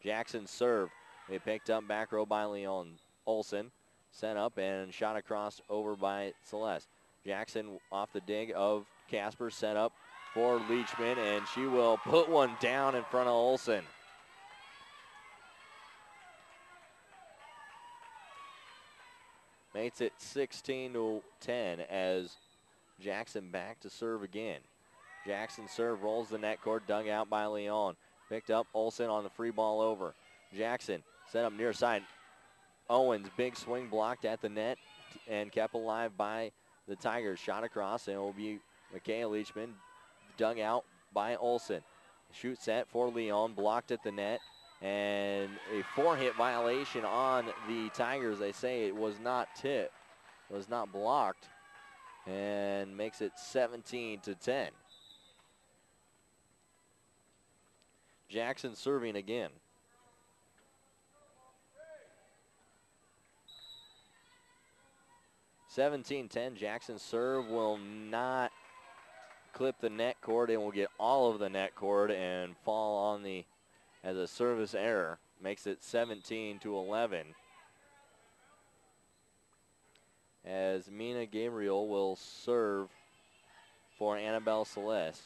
Jackson's serve. They picked up back row by Leon Olson. Sent up and shot across over by Celeste. Jackson off the dig of Casper. Set up for Leachman, and she will put one down in front of Olson. Makes it 16-10 as Jackson back to serve again. Jackson serve rolls the net court, dug out by Leon. Picked up Olson on the free ball over. Jackson set up near side. Owens, big swing blocked at the net and kept alive by the Tigers. Shot across, and it will be Mikhail Leachman, dug out by Olson. Shoot set for Leon, blocked at the net, and a 4-hit violation on the Tigers. They say it was not tipped, was not blocked, and makes it 17-10. Jackson serving again. 17-10, Jackson serve will not clip the net cord and will get all of the net cord and fall on the, as a service error. Makes it 17-11. As Mina Gabriel will serve for Annabelle Celeste.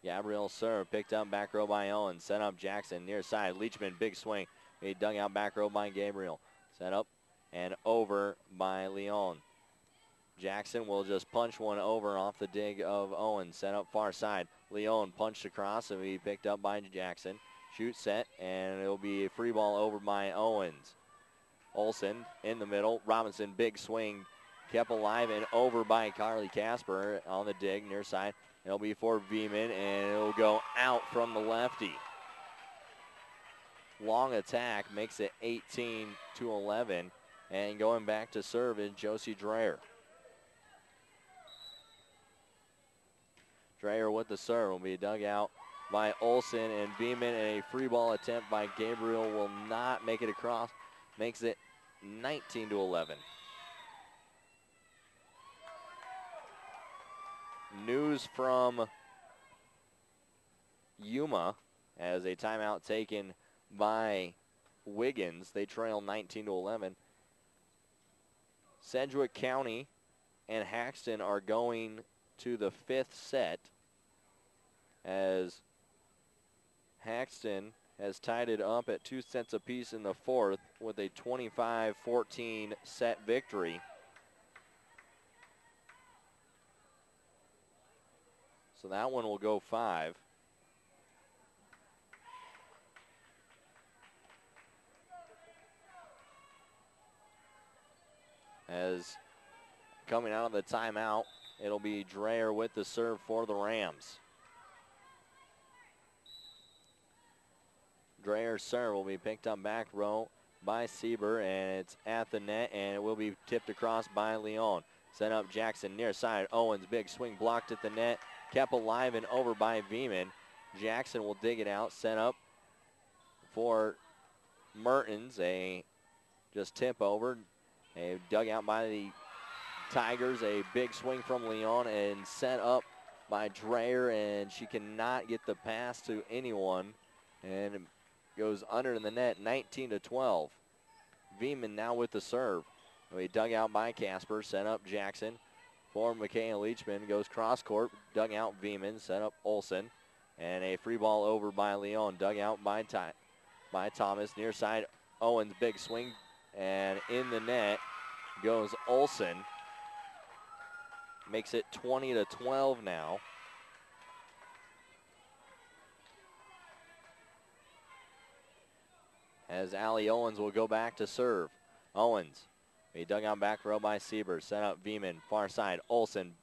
Gabriel serve, picked up back row by Owen. Set up Jackson near side. Leachman, big swing. He dug out back row by Gabriel. Set up and over by Leon. Jackson will just punch one over off the dig of Owen. Set up far side. Leon punched across and he picked up by Jackson. Shoot set, and it'll be a free ball over by Owens. Olson in the middle. Robinson, big swing. Kept alive and over by Carly Casper on the dig near side. It'll be for Beeman, and it'll go out from the lefty. Long attack makes it 18-11. And going back to serve is Josie Dreyer. Dreyer with the serve will be dug out by Olson and Beeman, and a free ball attempt by Gabriel will not make it across. Makes it 19-11. News from Yuma as a timeout taken by Wiggins. They trail 19-11. Sedgwick County and Haxton are going to the 5th set as Haxton has tied it up at 2 sets apiece in the 4th with a 25-14 set victory. So that one will go 5. As coming out of the timeout, it'll be Dreyer with the serve for the Rams. Dreyer's serve will be picked up back row by Sieber, and it's at the net, and it will be tipped across by Leon. Set up Jackson near side. Owens, big swing blocked at the net. Kept alive and over by Beeman. Jackson will dig it out. Set up for Mertens. A just tip over. A dug out by the Tigers. A big swing from Leon and set up by Dreyer, and she cannot get the pass to anyone. And it goes under the net, 19-12. Beeman now with the serve. We dug out by Casper. Set up Jackson. For Mikhail Leachman, goes cross court, dug out Beeman, set up Olson, and a free ball over by Leon, dug out by Thomas, near side. Owens, big swing, and in the net goes Olson. Makes it 20-12 now. As Allie Owens will go back to serve. Owens He dug out back row by Sieber. Set up Beeman, far side. Olsen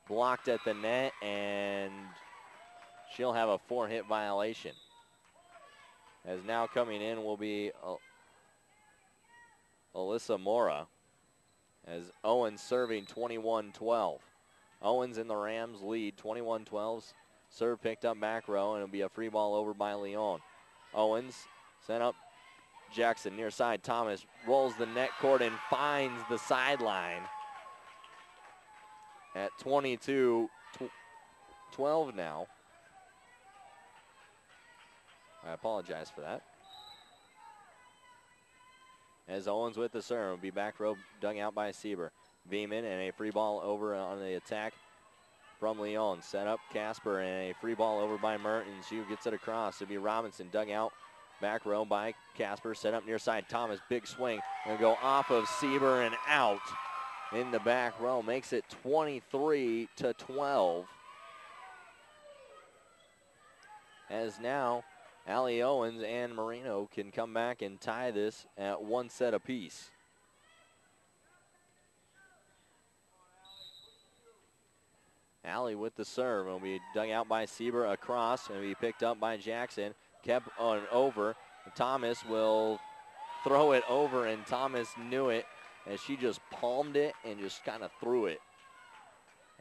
blocked at the net, and she'll have a 4-hit violation. As now coming in will be Alyssa Mora, as Owens serving 21-12. Owens in the Rams lead 21-12. Serve picked up back row, and it'll be a free ball over by Leon. Owens sent up Jackson near side. Thomas rolls the net court and finds the sideline at 22-12 now. I apologize for that. As Owens with the serve, will be back row dug out by Sieber. Beeman and a free ball over on the attack from Leon. Set up Casper and a free ball over by Mertens. She gets it across. It'll be Robinson dug out back row by Casper. Set up near side. Thomas, big swing. And go off of Sieber and out in the back row. Makes it 23-12. As now Allie Owens and Merino can come back and tie this at 1 set apiece. Allie with the serve. Will be dug out by Sieber across and be picked up by Jackson. Kept on over. Thomas will throw it over, and Thomas knew it as she just palmed it and just kind of threw it.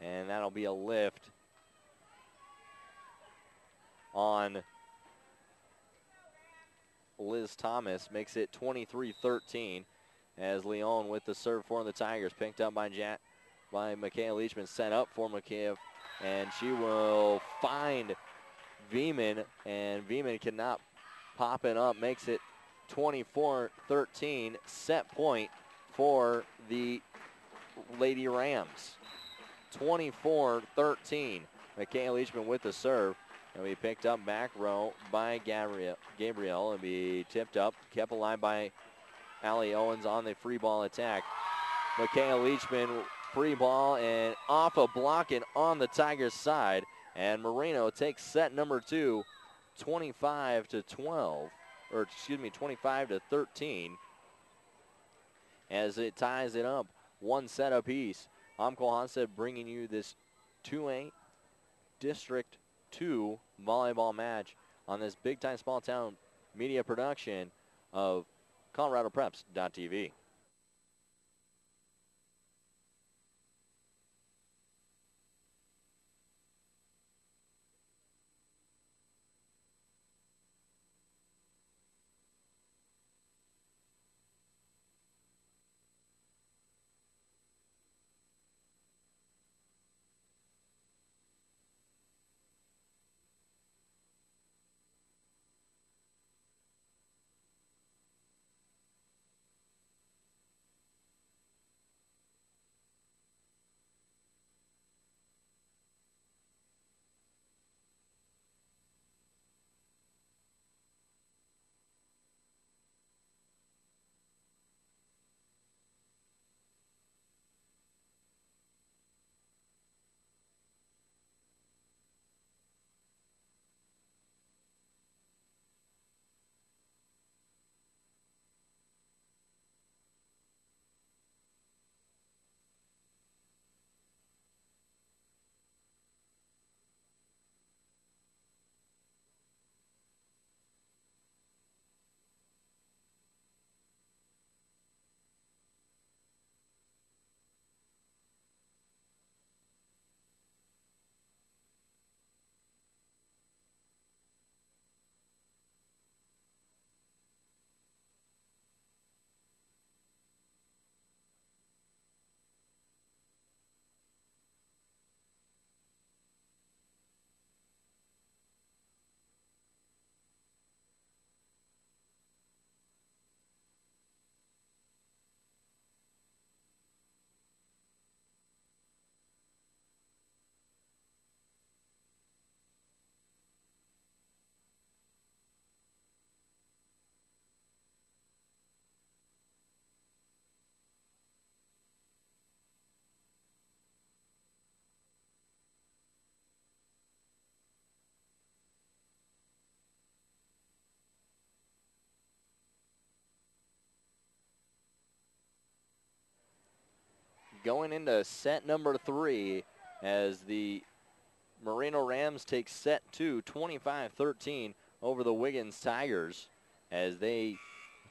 And that'll be a lift on Liz Thomas. Makes it 23-13 as Leon with the serve for the Tigers. Picked up by Micaiah Leachman. Set up for Micaiah, and she will find Veman, and Veman cannot pop it up. Makes it 24-13. Set point for the Lady Rams. 24-13. Micaiah Leachman with the serve. And we picked up back row by Gabriel and be tipped up, kept alive by Allie Owens on the free ball attack. Micaiah Leachman, free ball and off a block and on the Tigers side. And Merino takes set number 2, 25-12, or excuse me, 25-13, as it ties it up 1 set apiece. I'm Cole Hanstead bringing you this 2A District 2 volleyball match on this big time small town media production of ColoradoPreps.tv. going into set number 3 as the Merino Rams take set 2, 25-13 over the Wiggins Tigers as they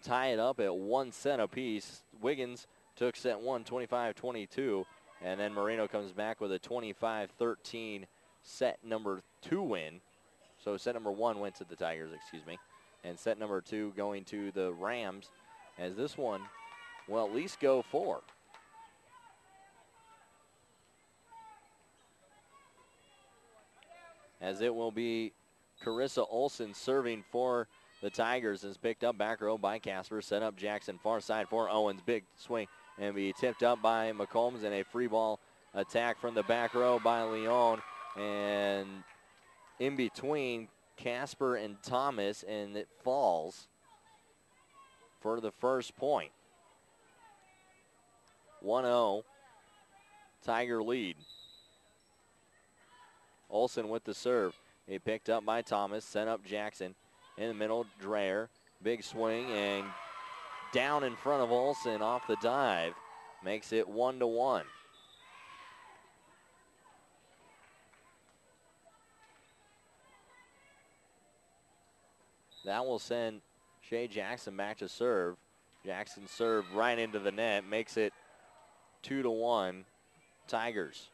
tie it up at 1 set apiece. Wiggins took set 1, 25-22, and then Merino comes back with a 25-13 set number 2 win. So set number 1 went to the Tigers, excuse me, and set number 2 going to the Rams, as this one will at least go 4. As it will be Carissa Olson serving for the Tigers, is picked up back row by Casper. Set up Jackson, far side for Owens. Big swing and be tipped up by McCombs, and a free ball attack from the back row by Leon. And in between Casper and Thomas, and it falls for the first point. 1-0, Tiger lead. Olson with the serve. He picked up by Thomas, sent up Jackson. In the middle, Dreyer. Big swing and down in front of Olson off the dive. Makes it 1-1. That will send Shea Jackson back to serve. Jackson served right into the net. Makes it 2-1 Tigers.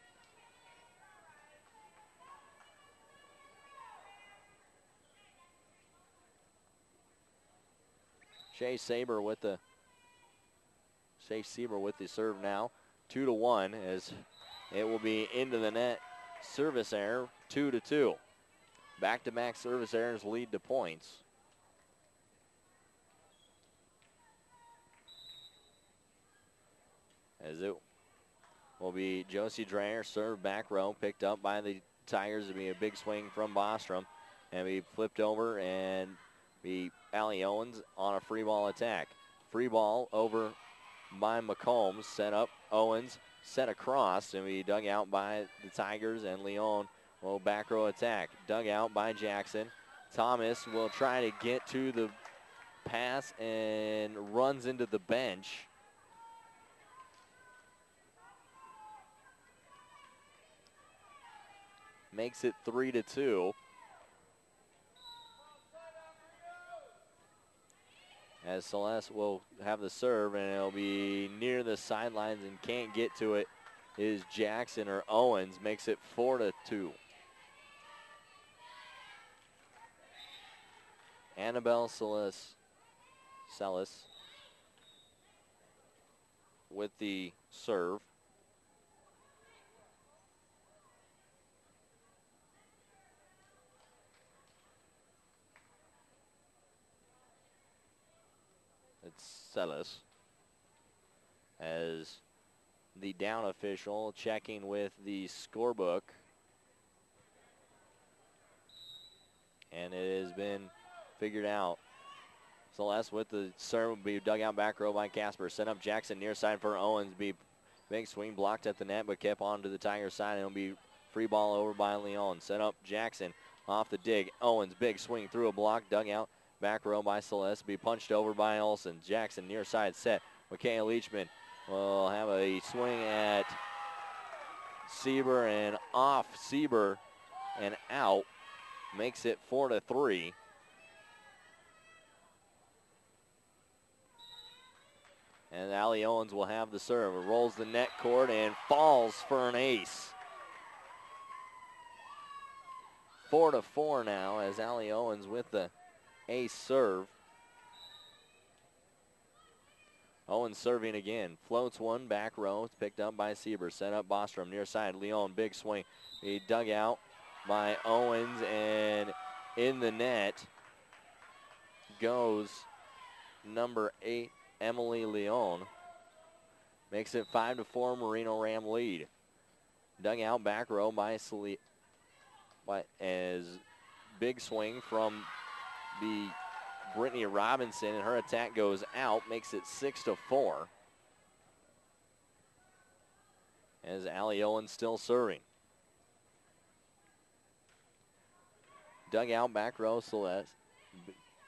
Shea Saber with the serve now. 2-1 as it will be into the net. Service error, 2-2. Back-to-back service errors lead to points. As it will be Josie Dreyer, serve back row, picked up by the Tigers. It'll be a big swing from Bostrom, and be flipped over and be Allie Owens on a free ball attack. Free ball over by McCombs, set up Owens, set across, and be dug out by the Tigers, and Leon will back row attack. Dug out by Jackson. Thomas will try to get to the pass and runs into the bench. Makes it 3-2. As Celeste will have the serve, and it'll be near the sidelines and can't get to it is Jackson or Owens. Makes it 4-2. Annabelle Celis with the serve. It's Celis as the down official checking with the scorebook. And it has been figured out. Celeste with the serve will be dug out back row by Casper. Sent up Jackson near side for Owens. Big swing blocked at the net, but kept on to the Tiger side. And it'll be free ball over by Leon. Set up Jackson off the dig. Owens, big swing through a block, dug out back row by Celeste. Be punched over by Olsen. Jackson near side set. Micaiah Leachman will have a swing at Sieber and off Sieber and out. Makes it 4-3. And Allie Owens will have the serve. It rolls the net cord and falls for an ace. 4-4 now as Allie Owens with the ace serve. Owens serving again. Floats one back row. It's picked up by Sieber. Set up Bostrom near side. Leon, big swing. He dug out by Owens, and in the net goes number 8, Emily Leon. Makes it 5-4 Merino Ram lead. Dug out back row by as big swing from the Brittany Robinson, and her attack goes out, makes it 6-4. As Allie Owens still serving. Dug out back row, Celeste.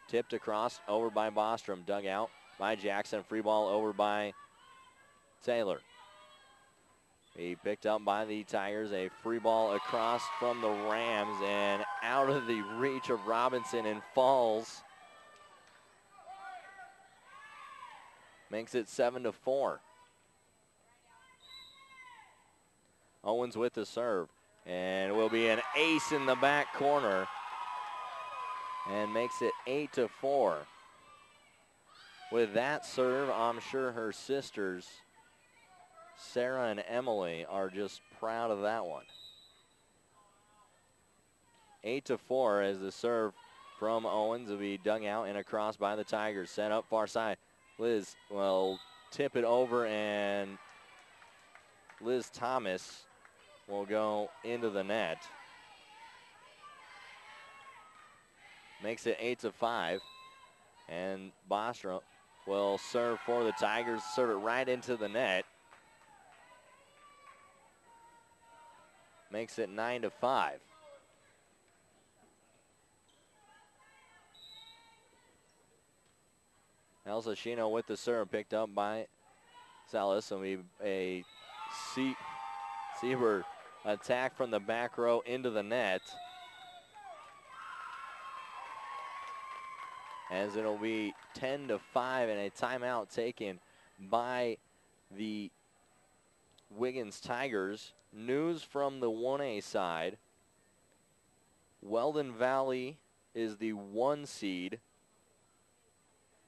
Tipped across over by Bostrom. Dug out by Jackson. Free ball over by Taylor. He picked up by the Tigers. A free ball across from the Rams and out of the reach of Robinson and falls. Makes it 7-4. Owens with the serve. And it will be an ace in the back corner. And makes it 8-4. With that serve, I'm sure her sisters, Sarah and Emily, are just proud of that one. 8-4 as the serve from Owens will be dug out and across by the Tigers. Set up far side. Liz will tip it over, and Liz Thomas will go into the net. Makes it 8-5. And Bostrom will serve for the Tigers, serve it right into the net. Makes it 9-5. Elsa Shino with the serve, picked up by Salas. And we a Seaver attack from the back row into the net. As it'll be 10-5 and a timeout taken by the Wiggins Tigers. News from the 1A side. Weldon Valley is the 1 seed.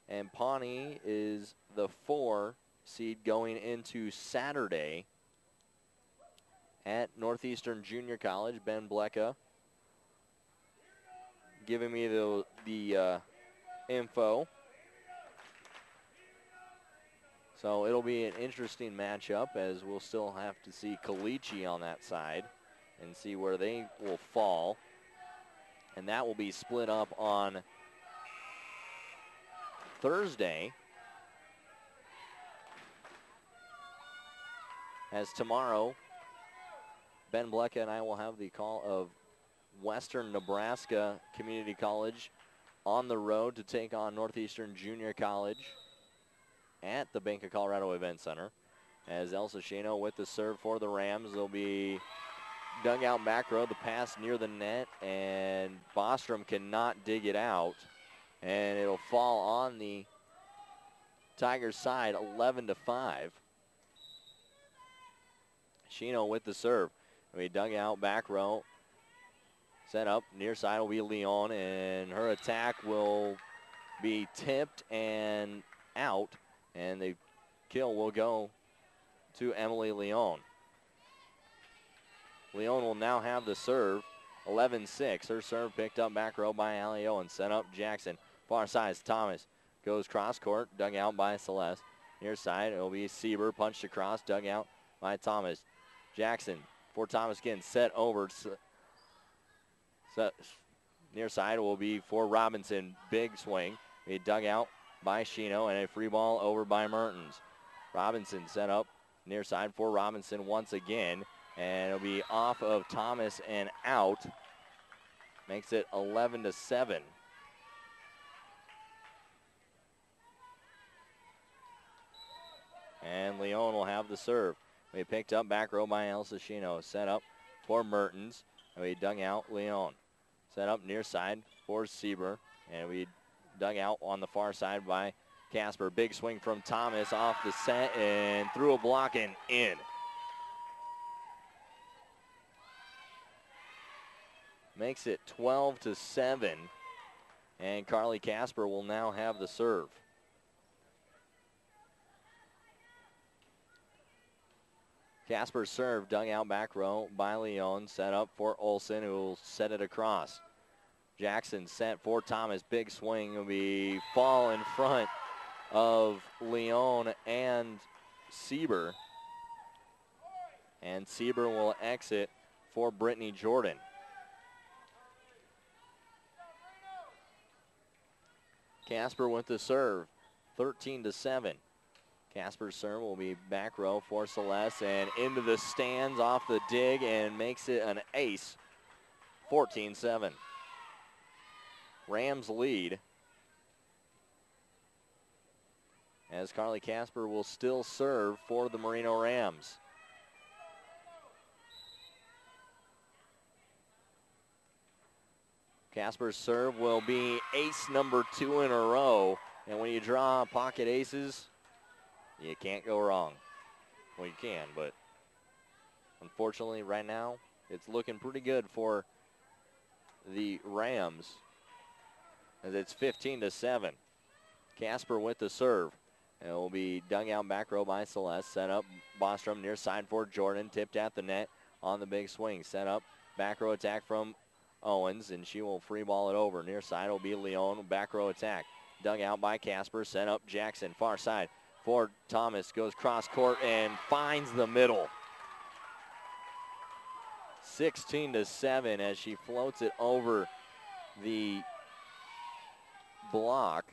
And Pawnee is the 4 seed going into Saturday at Northeastern Junior College. Ben Blecka giving me the info. So it'll be an interesting matchup, as we'll still have to see Caliche on that side and see where they will fall. And that will be split up on Thursday, as tomorrow Ben Blecka and I will have the call of Western Nebraska Community College on the road to take on Northeastern Junior College at the Bank of Colorado Event Center. As Elsa Shano with the serve for the Rams. They'll be dug out back row, the pass near the net, and Bostrom cannot dig it out. And it'll fall on the Tigers side, 11-5. Shino with the serve. We dug out back row. Set up, near side will be Leon, and her attack will be tipped and out, and the kill will go to Emily Leon. Leon will now have the serve, 11-6. Her serve picked up back row by Allie Owen. Set up Jackson, far side, Thomas goes cross court, dug out by Celeste. Near side, it will be Sieber, punched across, dug out by Thomas. Jackson, for Thomas again, set over. Near side will be for Robinson. Big swing. He dug out by Shino, and a free ball over by Mertens. Robinson set up near side for Robinson once again, and it'll be off of Thomas and out. Makes it 11-7. And Leon will have the serve. We picked up back row by Elsa Shino. Set up for Mertens, and we dug out Leon. Set up near side for Sieber, and we dug out on the far side by Casper. Big swing from Thomas off the set and through a block and in. Makes it 12-7, and Carly Casper will now have the serve. Casper's serve dug out back row by Leon. Set up for Olsen, who will set it across. Jackson set for Thomas. Big swing will be fall in front of Leon and Sieber. And Sieber will exit for Brittany Jordan. Casper with the serve, 13-7. Casper's serve will be back row for Celeste and into the stands off the dig and makes it an ace, 14-7. Rams lead as Carly Casper will still serve for the Merino Rams. Casper's serve will be ace number 2 in a row. And when you draw pocket aces, you can't go wrong. Well, you can, but unfortunately right now, it's looking pretty good for the Rams as it's 15-7. Casper with the serve. And it will be dug out back row by Celeste. Set up Bostrom near side for Jordan. Tipped at the net on the big swing. Set up back row attack from Owens, and she will free ball it over. Near side will be Leon. Back row attack. Dug out by Casper. Set up Jackson. Far side for Thomas. Goes cross court and finds the middle. 16-7 as she floats it over the block.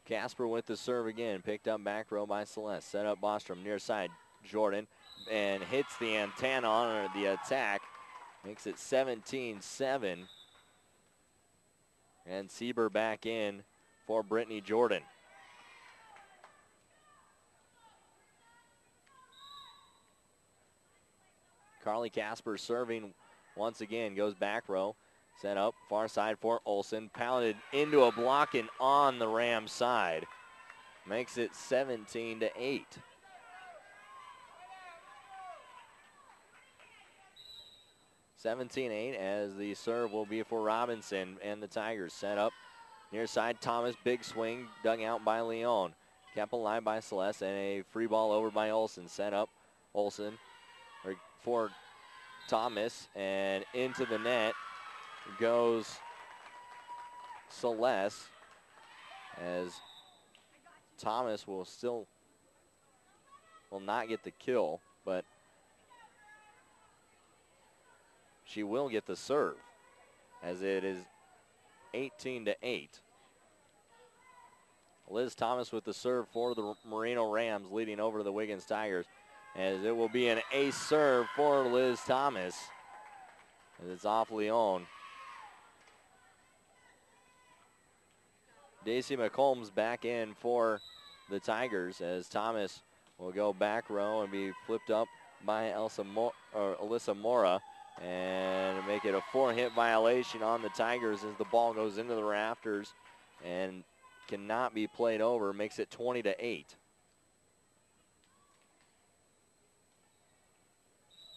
Casper with the serve again. Picked up back row by Celeste. Set up Bostrom near side. Jordan and hits the antenna on the attack. Makes it 17-7. And Sieber back in for Brittany Jordan. Carly Casper serving once again. Goes back row. Set up far side for Olsen. Pounded into a block and on the Rams side. Makes it 17-8. 17-8 as the serve will be for Robinson and the Tigers. Set up near side. Thomas, big swing, dug out by Leon. Kept alive by Celeste and a free ball over by Olsen. Set up Olsen for Thomas and into the net goes Celeste as Thomas will not get the kill, but she will get the serve as it is 18-8. Liz Thomas with the serve for the Merino Rams, leading over to the Wiggins Tigers, as it will be an ace serve for Liz Thomas as it's off Leon. Daisy McCombs back in for the Tigers as Thomas will go back row and be flipped up by Alyssa Mora and make it a 4-hit violation on the Tigers as the ball goes into the rafters and cannot be played over. Makes it 20-8.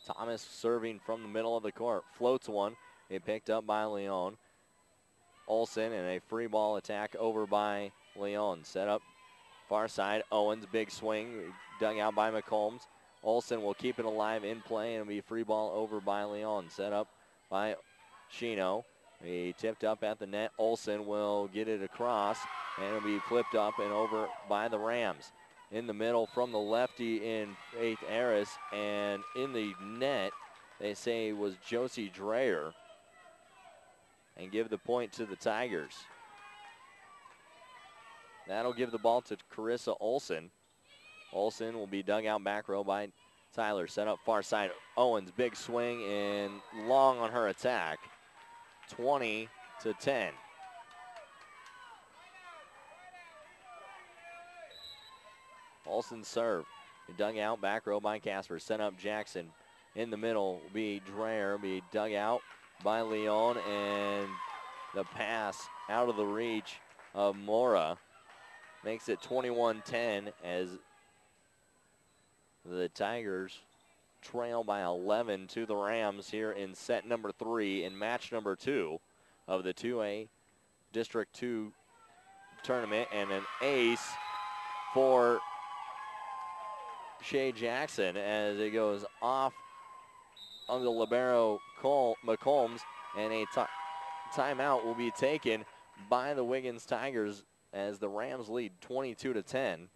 Thomas serving from the middle of the court. Floats one. It picked up by Leon. Olsen and a free ball attack over by Leon. Set up far side. Owens, big swing. Dug out by McCombs. Olsen will keep it alive in play and be free ball over by Leon. Set up by Shino. He tipped up at the net. Olsen will get it across and it'll be flipped up and over by the Rams. In the middle from the lefty in Faith Harris, and in the net they say was Josie Dreyer, and give the point to the Tigers. That'll give the ball to Carissa Olsen. Olsen will be dug out back row by Tyler. Set up far side. Owens, big swing and long on her attack. 20-10. Olsen serve. Dug out back row by Casper. Set up Jackson. In the middle will be Dreyer. Be dug out by Leon, and the pass out of the reach of Mora makes it 21-10 as the Tigers trail by 11 to the Rams here in set number 3 in match number 2 of the 2A District 2 tournament, and an ace for Shea Jackson as it goes off of the libero McCombs, and a timeout will be taken by the Wiggins Tigers as the Rams lead 22-10.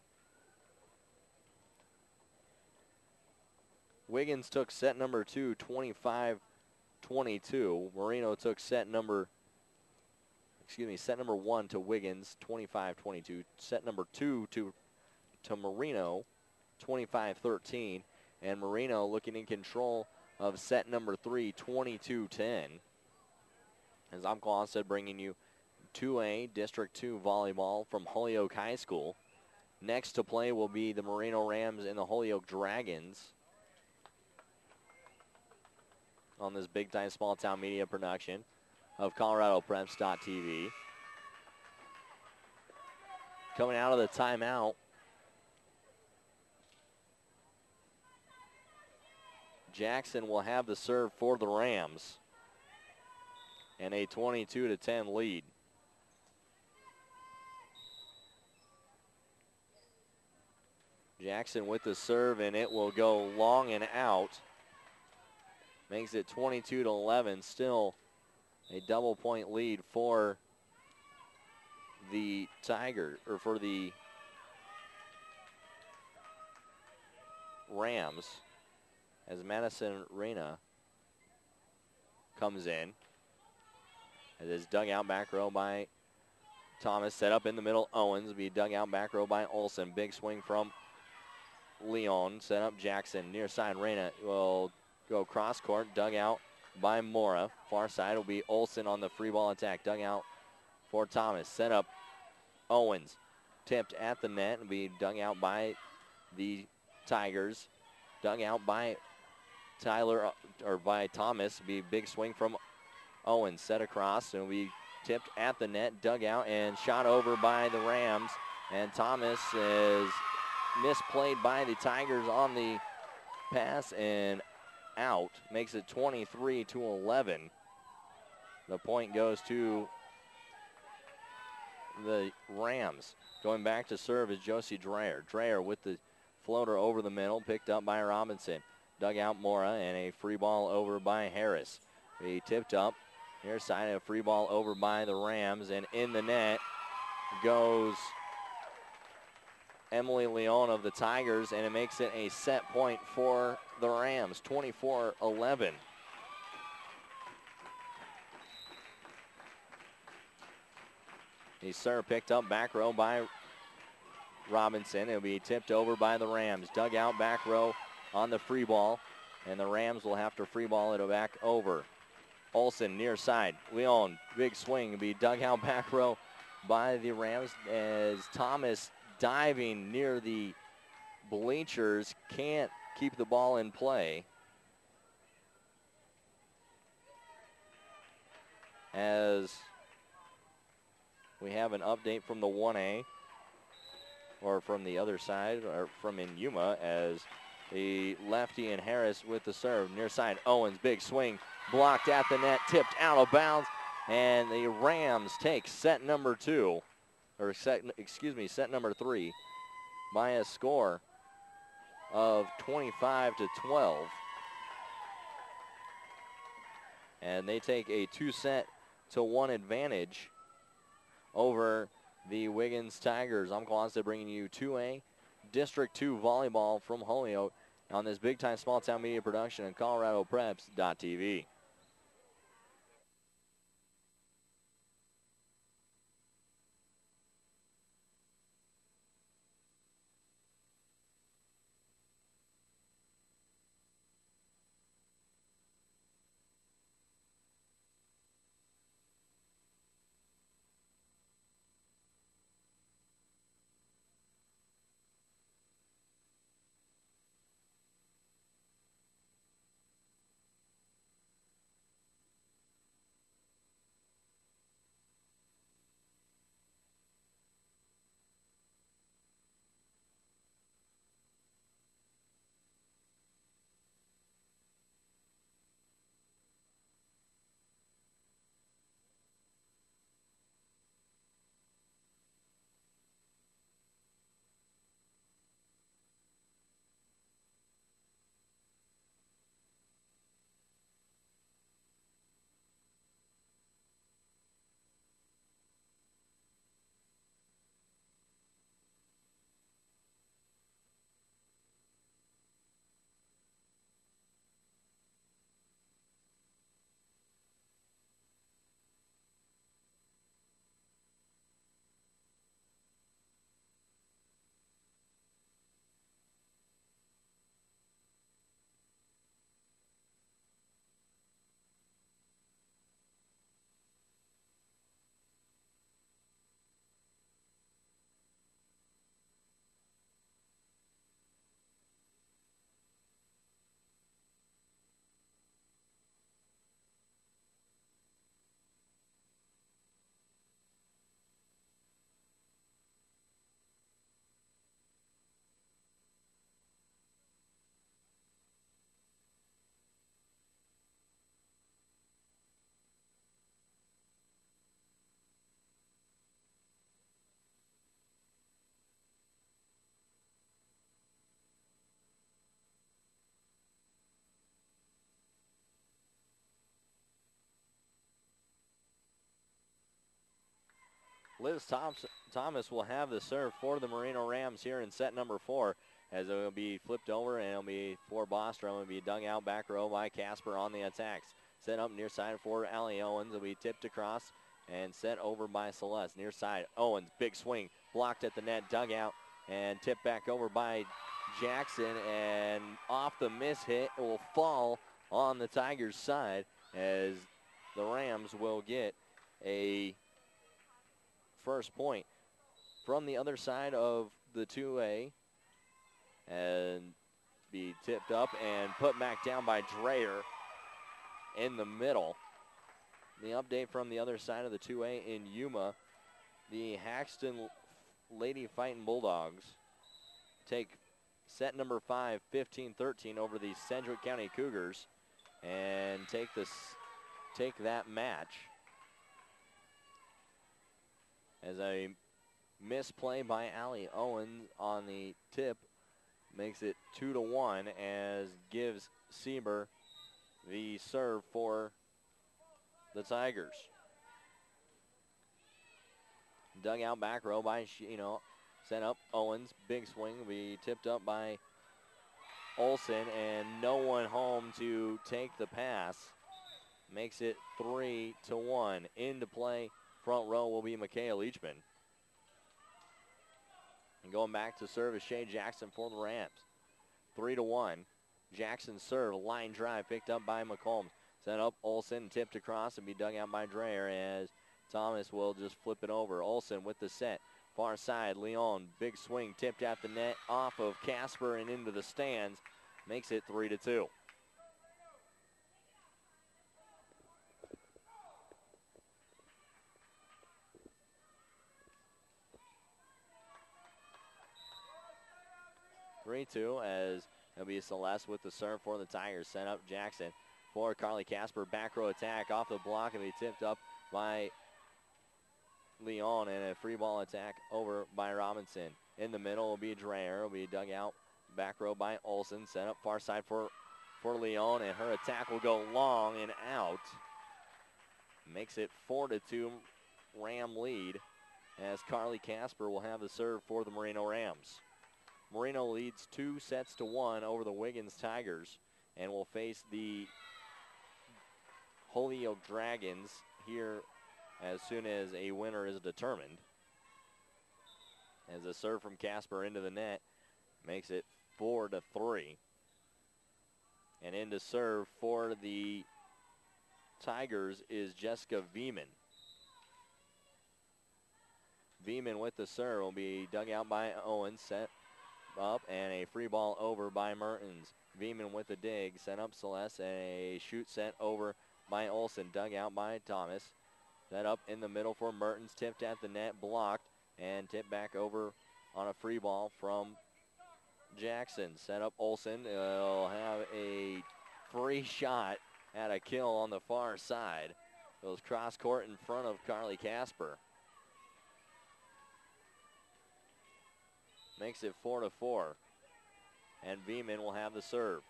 Wiggins took set number 2, 25-22. Merino took set number 1 to Wiggins, 25-22. Set number 2 to Merino, 25-13. And Merino looking in control of set number 3, 22-10. As I'm Clausen bringing you 2A District 2 volleyball from Holyoke High School. Next to play will be the Merino Rams and the Holyoke Dragons. on this big time small town media production of ColoradoPreps.tv. Coming out of the timeout, Jackson will have the serve for the Rams and a 22-10 lead. Jackson with the serve, and it will go long and out. Makes it 22-11, still a double point lead for the Tiger, or for the Rams, as Madison Reyna comes in. It is dug out back row by Thomas, set up in the middle. Owens will be dug out back row by Olson. Big swing from Leon, set up Jackson. Near side, Reyna will go cross court, dug out by Mora. Far side will be Olson on the free ball attack. Dug out for Thomas, set up Owens. Tipped at the net and be dug out by the Tigers. Dug out by Tyler, or by Thomas. Be big swing from Owens, set across, and will be tipped at the net, dug out, and shot over by the Rams. And Thomas is misplayed by the Tigers on the pass and out. Makes it 23-11. The point goes to the Rams. Going back to serve is Josie Dreyer. Dreyer with the floater over the middle, picked up by Robinson. Dug out Mora, and a free ball over by Harris. He tipped up. Near side, a free ball over by the Rams, and in the net goes Emily Leon of the Tigers, and it makes it a set point for the Rams, 24-11. The serve picked up back row by Robinson. It'll be tipped over by the Rams. Dug out back row on the free ball, and the Rams will have to free ball it back over. Olson near side. Leon, big swing, will be dug out back row by the Rams as Thomas diving near the bleachers, can't keep the ball in play. As we have an update from the 1A, or from the other side, or from in Yuma, as the lefty and Harris with the serve. Near side, Owens, big swing, blocked at the net, tipped out of bounds, and the Rams take set number 2, or set number 3, by a score of 25-12. And they take a 2-1 advantage over the Wiggins Tigers. I'm Clausen bringing you 2A District 2 volleyball from Holyoke on this big time small town media production on ColoradoPreps.tv. Liz Thomas will have the serve for the Merino Rams here in set number 4, as it will be flipped over and it'll be for Bostrom. It'll be dug out back row by Casper on the attacks. Set up near side for Allie Owens. It'll be tipped across and set over by Celeste. Near side, Owens, big swing, blocked at the net, dug out, and tipped back over by Jackson, and off the miss hit, it will fall on the Tigers' side, as the Rams will get a first point. From the other side of the 2A, and be tipped up and put back down by Dreyer in the middle. The update from the other side of the 2A in Yuma, the Haxton Lady Fighting Bulldogs take set number 5, 15-13 over the Sedgwick County Cougars, and take that match. As a misplay by Allie Owens on the tip makes it 2-1, as gives Sieber the serve for the Tigers. Dug out back row by Shino. Sent up Owens. Big swing will be tipped up by Olsen, and no one home to take the pass. Makes it 3-1. Into play, front row will be Mikhail Leachman. And going back to serve is Shea Jackson for the Rams. 3-1. Jackson's serve, line drive picked up by McCombs. Sent up Olsen, tipped across and be dug out by Dreyer, as Thomas will just flip it over. Olsen with the set. Far side, Leon, big swing, tipped at the net, off of Casper and into the stands. Makes it 3-2. As it'll be Celeste with the serve for the Tigers. Sent up Jackson for Carly Casper. Back row attack off the block and be tipped up by Leon, and a free ball attack over by Robinson. In the middle will be Dreyer. Will be dug out back row by Olsen. Sent up far side for Leon, and her attack will go long and out. Makes it 4-2 Ram lead, as Carly Casper will have the serve for the Merino Rams. Merino leads 2-1 over the Wiggins Tigers, and will face the Holyoke Dragons here as soon as a winner is determined. As a serve from Casper into the net makes it 4-3. And into serve for the Tigers is Jessica Veeman. Veeman with the serve will be dug out by Owens, set up, and a free ball over by Mertens. Veeman with the dig, sent up Celeste, and a shoot sent over by Olsen, dug out by Thomas. Set up in the middle for Mertens, tipped at the net, blocked, and tipped back over on a free ball from Jackson. Set up Olsen, will have a free shot at a kill on the far side. Goes cross court in front of Carly Casper. Makes it 4-4. And Veeman will have the serve.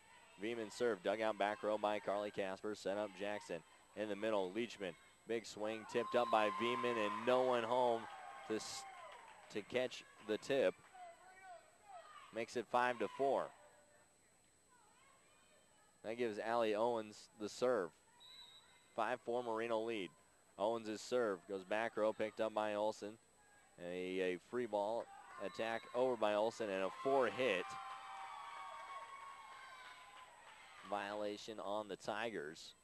Veeman serve, dug out back row by Carly Casper. Sent up Jackson in the middle. Leachman, big swing, tipped up by Veeman, and no one home to catch the tip. Makes it 5-4. That gives Allie Owens the serve. 5-4 Merino lead. Owens' serve goes back row, picked up by Olsen. A free ball attack over by Olsen, and a 4-hit violation on the Tigers.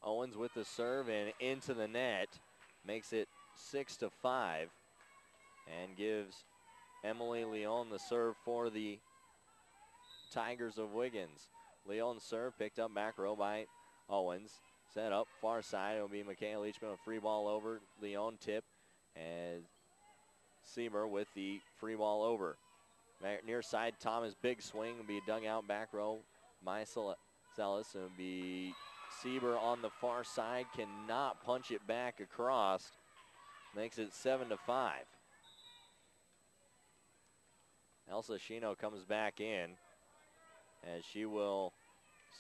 Owens with the serve and into the net, makes it 6-5, and gives Emily Leon the serve for the Tigers of Wiggins. Leon's serve picked up back row by Owens. Set up far side, it'll be Mikhail Leachman, a free ball over. Leon tip, and Sieber with the free ball over. Back near side, Thomas, big swing, will be dug out back row by Celis. It'll be Sieber on the far side, cannot punch it back across. Makes it 7-5. Elsa Shino comes back in, as she will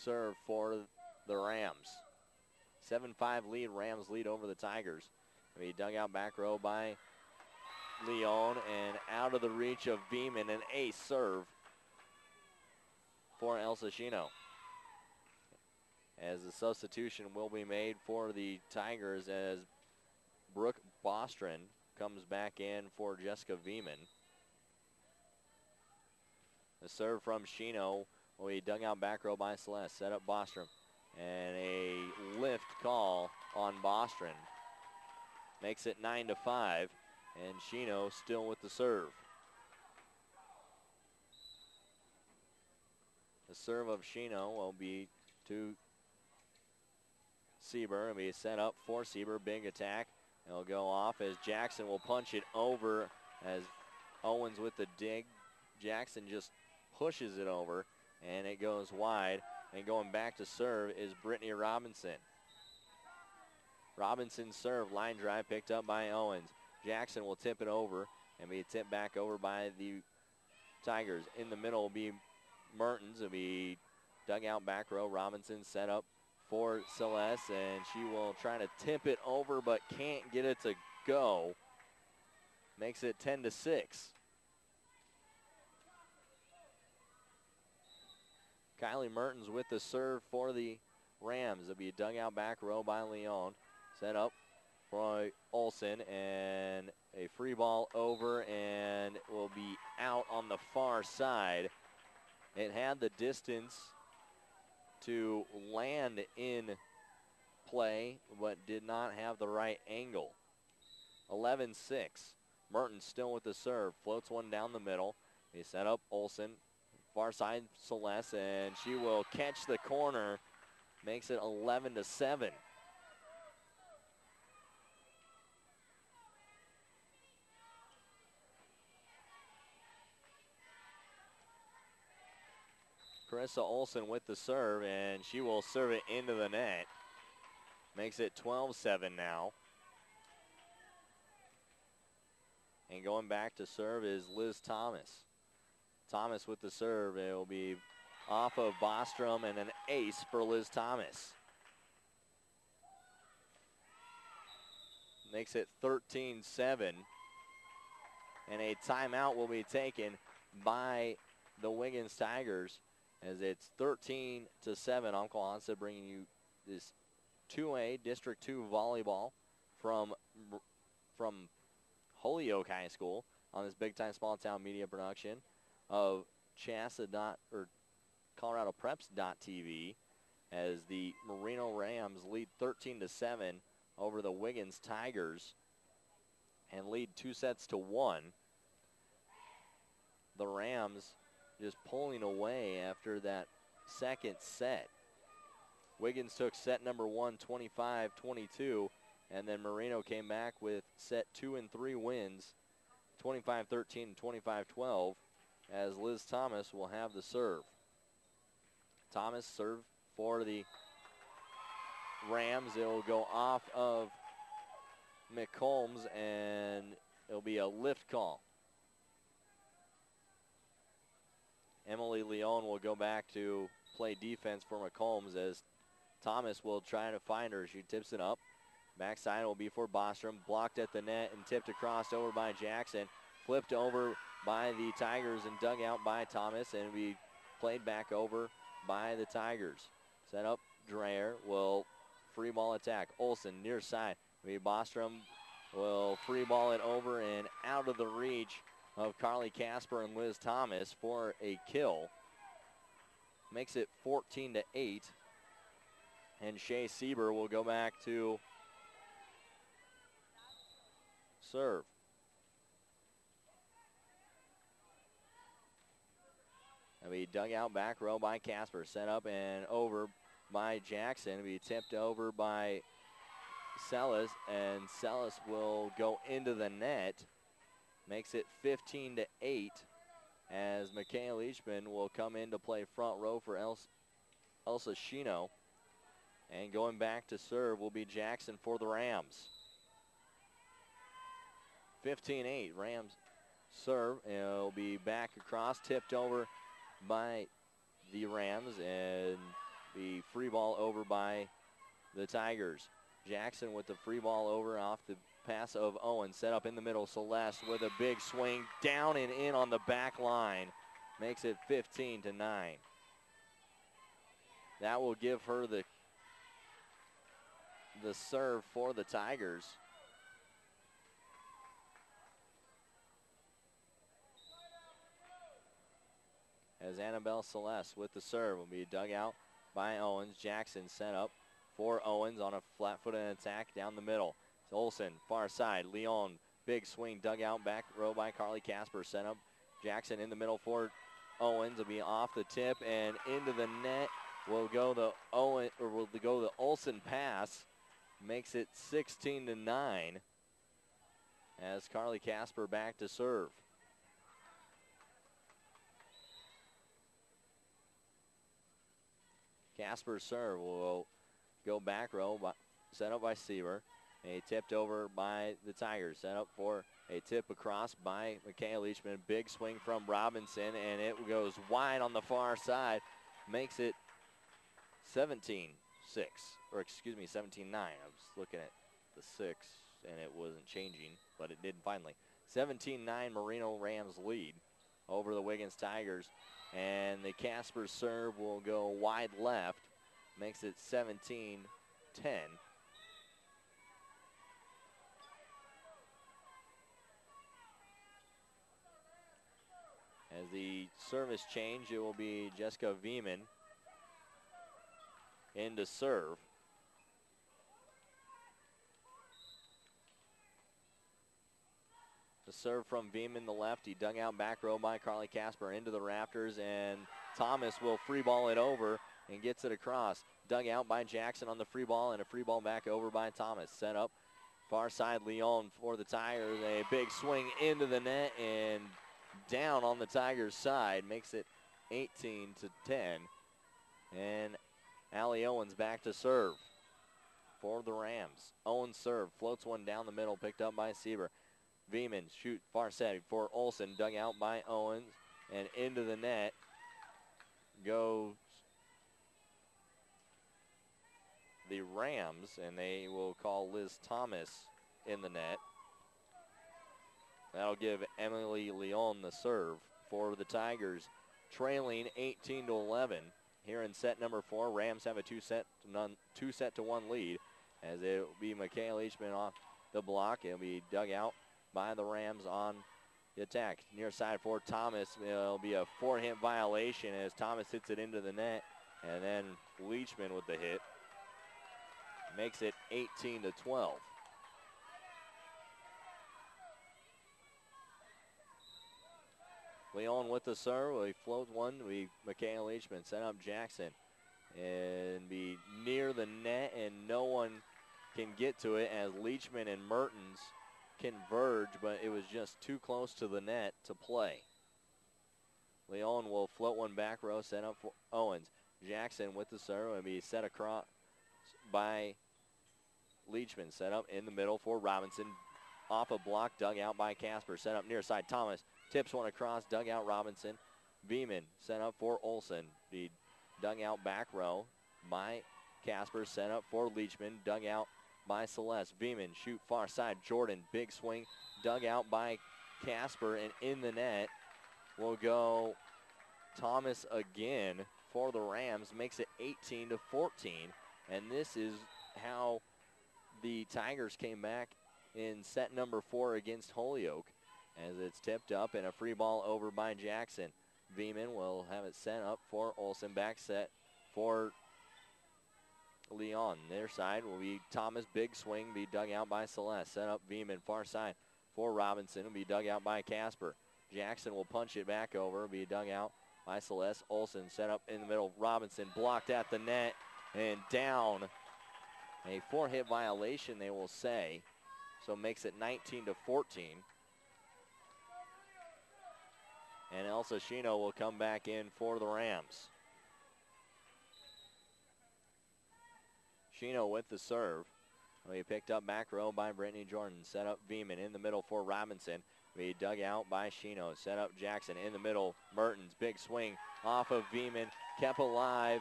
serve for the Rams. 7-5 lead, Rams lead over the Tigers. He dug out back row by Leon and out of the reach of Beeman, an ace serve for El Sashino. As the substitution will be made for the Tigers as Brooke Bostrom comes back in for Jessica Beeman. The serve from Shino will be dug out back row by Celeste. Set up Bostrom. And a lift call on Bostrom. Makes it 9-5. And Shino still with the serve. The serve of Shino will be to Sieber. It'll be set up for Sieber. Big attack. It'll go off as Jackson will punch it over as Owens with the dig. Jackson just pushes it over and it goes wide. And going back to serve is Brittany Robinson. Robinson's serve, line drive picked up by Owens. Jackson will tip it over and be tipped back over by the Tigers. In the middle will be Mertens. It'll be dug out back row. Robinson set up for Celeste, and she will try to tip it over but can't get it to go. Makes it 10-6. Kylie Mertens with the serve for the Rams. It'll be dug out back row by Leon. Set up for Olsen, and a free ball over and will be out on the far side. It had the distance to land in play, but did not have the right angle. 11-6. Mertens still with the serve. Floats one down the middle. He set up Olsen. Far side Celeste, and she will catch the corner. Makes it 11-7. Carissa Olsen with the serve, and she will serve it into the net. Makes it 12-7 now. And going back to serve is Liz Thomas. Thomas with the serve. It will be off of Bostrom and an ace for Liz Thomas. Makes it 13-7. And a timeout will be taken by the Wiggins Tigers as it's 13-7. Uncle Hansa bringing you this 2A District 2 volleyball from Holyoke High School on this big time small town media production of ColoradoPreps.tv as the Merino Rams lead 13-7 over the Wiggins Tigers and lead 2-1. The Rams just pulling away after that second set. Wiggins took set number 1, 25-22, and then Merino came back with set 2 and 3 wins, 25-13 and 25-12, as Liz Thomas will have the serve. Thomas serve for the Rams. It will go off of McCombs, and it'll be a lift call. Emily Leon will go back to play defense for McCombs as Thomas will try to find her. She tips it up. Backside will be for Bostrom. Blocked at the net and tipped across over by Jackson. Flipped over by the Tigers and dug out by Thomas, and be played back over by the Tigers. Set up Dreyer will free ball attack. Olsen near side. Bostrom will free ball it over and out of the reach of Carly Casper and Liz Thomas for a kill. Makes it 14-8. And Shea Sieber will go back to serve. It'll be dug out back row by Casper. Set up and over by Jackson. It'll be tipped over by Sellis, and Sellis will go into the net. Makes it 15-8 as Mikhail Leachman will come in to play front row for Elsa Shino. And going back to serve will be Jackson for the Rams. 15-8, Rams serve. It'll be back across, tipped over by the Rams, and The free ball over by the Tigers. Jackson with the free ball over off the pass of Owens. Set up in the middle. Celeste with a big swing down and in on the back line. Makes it 15-9. That will give her the serve for the Tigers. As Annabelle Celeste with the serve will be dug out by Owens. Jackson set up for Owens on a flat-footed attack down the middle. Olsen, far side. Leon, big swing, dug out back row by Carly Casper. Set up Jackson in the middle for Owens. Will be off the tip and into the net. Will go the Olsen pass. Makes it 16-9 as Carly Casper back to serve. Casper's serve will go back row, set up by Seaver. A tipped over by the Tigers. Set up for a tip across by McKay Leachman. Big swing from Robinson, and it goes wide on the far side. Makes it 17-6, or excuse me, 17-9. I was looking at the 6, and it wasn't changing, but it did finally. 17-9 Merino Rams lead over the Wiggins Tigers. And the Casper serve will go wide left. Makes it 17-10. As the service change, it will be Jessica Veeman in to serve. The serve from Veeman, the lefty, dug out back row by Carly Casper into the rafters, and Thomas will free ball it over and gets it across. Dug out by Jackson on the free ball, and a free ball back over by Thomas. Set up far side Leon for the Tigers. A big swing into the net and down on the Tigers' side. Makes it 18-10. And Allie Owens back to serve for the Rams. Owens serve, floats one down the middle, picked up by Sieber. Veeman shoot far side for Olsen, dug out by Owens, and into the net goes the Rams, and they will call Liz Thomas in the net. That'll give Emily Leon the serve for the Tigers, trailing 18-11 here in set number 4. Rams have a two set to one lead, as it will be Michaela Leachman off the block. It'll be dug out by the Rams on the attack. Near side for Thomas. It'll be a forehand violation as Thomas hits it into the net, and then Leachman with the hit. Makes it 18-12. Leon with the serve. We float one. Michaela Leachman set up Jackson and be near the net, and no one can get to it as Leachman and Mertens converge, but it was just too close to the net to play. Leon will float one back row, set up for Owens. Jackson with the serve and be set across by Leachman. Set up in the middle for Robinson. Off a block, dug out by Casper. Set up near side. Thomas tips one across, dug out Robinson. Beeman set up for Olsen. The dug out back row by Casper. Set up for Leachman. Dug out by Celeste. Beeman shoot far side. Jordan, big swing, dug out by Casper, and in the net will go Thomas again for the Rams. Makes it 18-14, and this is how the Tigers came back in set number 4 against Holyoke, as it's tipped up and a free ball over by Jackson. Beeman will have it sent up for Olsen. Back set for Leon. Their side will be Thomas. Big swing, be dug out by Celeste. Set up Beeman, far side for Robinson. Will be dug out by Casper. Jackson will punch it back over. Be dug out by Celeste. Olsen set up in the middle. Robinson blocked at the net and down. A 4-hit violation, they will say. So makes it 19-14. And Elsa Shino will come back in for the Rams. Shino with the serve. Will be picked up back row by Brittany Jordan. Set up Beeman in the middle for Robinson. Will be dug out by Shino. Set up Jackson in the middle. Mertens, big swing off of Beeman. Kept alive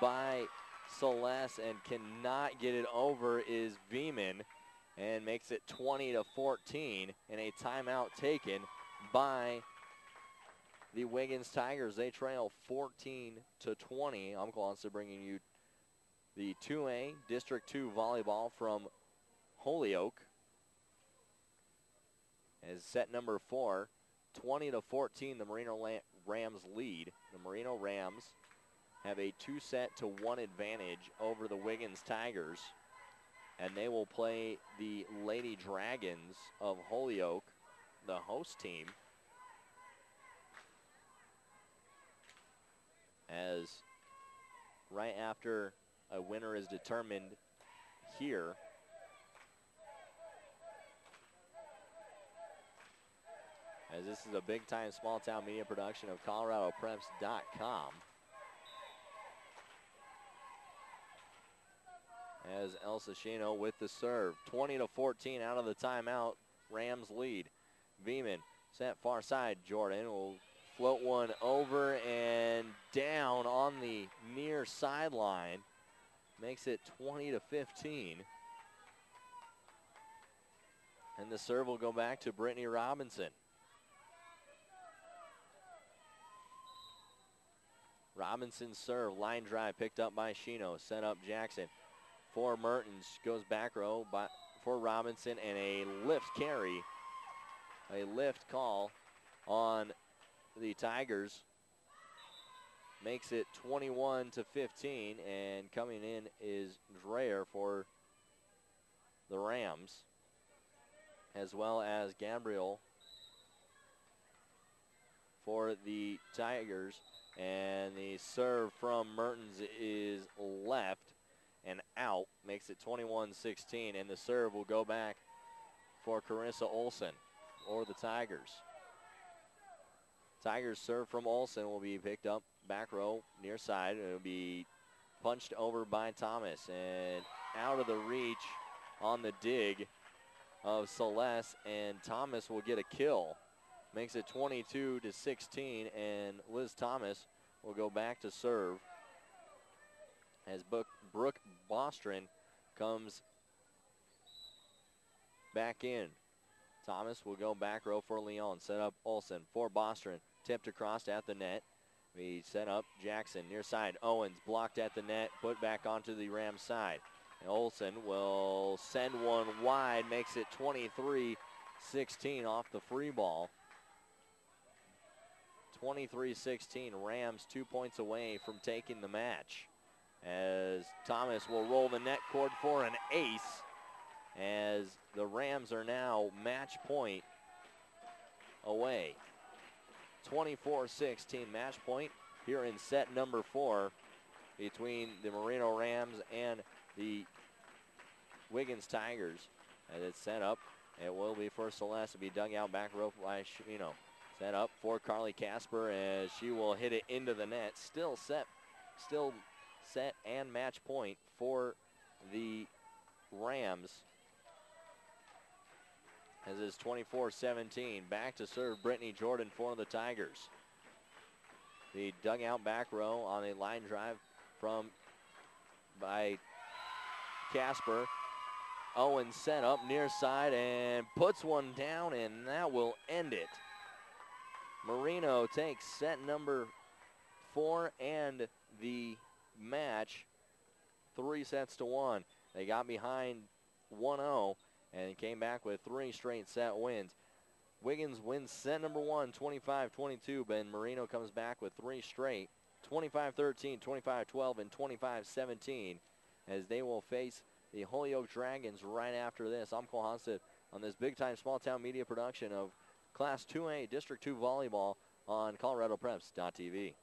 by Celeste and cannot get it over is Veman, and makes it 20-14, and a timeout taken by the Wiggins Tigers. They trail 14-20. Uncle Onsa bringing you the 2A District 2 volleyball from Holyoke. As set number 4, 20-14, the Merino Rams lead. The Merino Rams have a 2-1 advantage over the Wiggins Tigers, and they will play the Lady Dragons of Holyoke, the host team, as right after a winner is determined here. As this is a big-time small-town media production of ColoradoPreps.com. As Elsa Shino with the serve. 20-14 out of the timeout. Rams lead. Veman set far side. Jordan will float one over and down on the near sideline. Makes it 20-15. And the serve will go back to Brittany Robinson. Robinson's serve, line drive picked up by Shino. Set up Jackson for Mertens. Goes back row for Robinson, and a lift carry. A lift call on the Tigers. Makes it 21-15, and coming in is Dreyer for the Rams, as well as Gabriel for the Tigers. And the serve from Mertens is left and out. Makes it 21-16, and the serve will go back for Carissa Olson or the Tigers. Tigers serve from Olson will be picked up back row near side. It will be punched over by Thomas and out of the reach on the dig of Celeste, and Thomas will get a kill. Makes it 22-16, and Liz Thomas will go back to serve as Brooke Bostron comes back in. Thomas will go back row for Leon. Set up Olsen for Bostron. Tipped across at the net. We set up Jackson near side. Owens blocked at the net. Put back onto the Rams side. And Olsen will send one wide. Makes it 23-16 off the free ball. 23-16. Rams 2 points away from taking the match. As Thomas will roll the net cord for an ace. As the Rams are now match point away. 24-16 match point here in set number 4 between the Merino Rams and the Wiggins Tigers. As it's set up, it will be for Celeste to be dug out back row by Shino. Set up for Carly Casper as she will hit it into the net. Still set and match point for the Rams. As it's 24-17. Back to serve Brittany Jordan for the Tigers. The dugout back row on a line drive by Casper. Owen set up near side and puts one down, and that will end it. Merino takes set number 4 and the match 3-1. They got behind 1-0 and came back with 3 straight set wins. Wiggins wins set number 1, 25-22, but Merino comes back with 3 straight, 25-13, 25-12, and 25-17, as they will face the Holyoke Dragons right after this. I'm Cole Honstead on this big-time small-town media production of Class 2A District 2 Volleyball on ColoradoPreps.tv.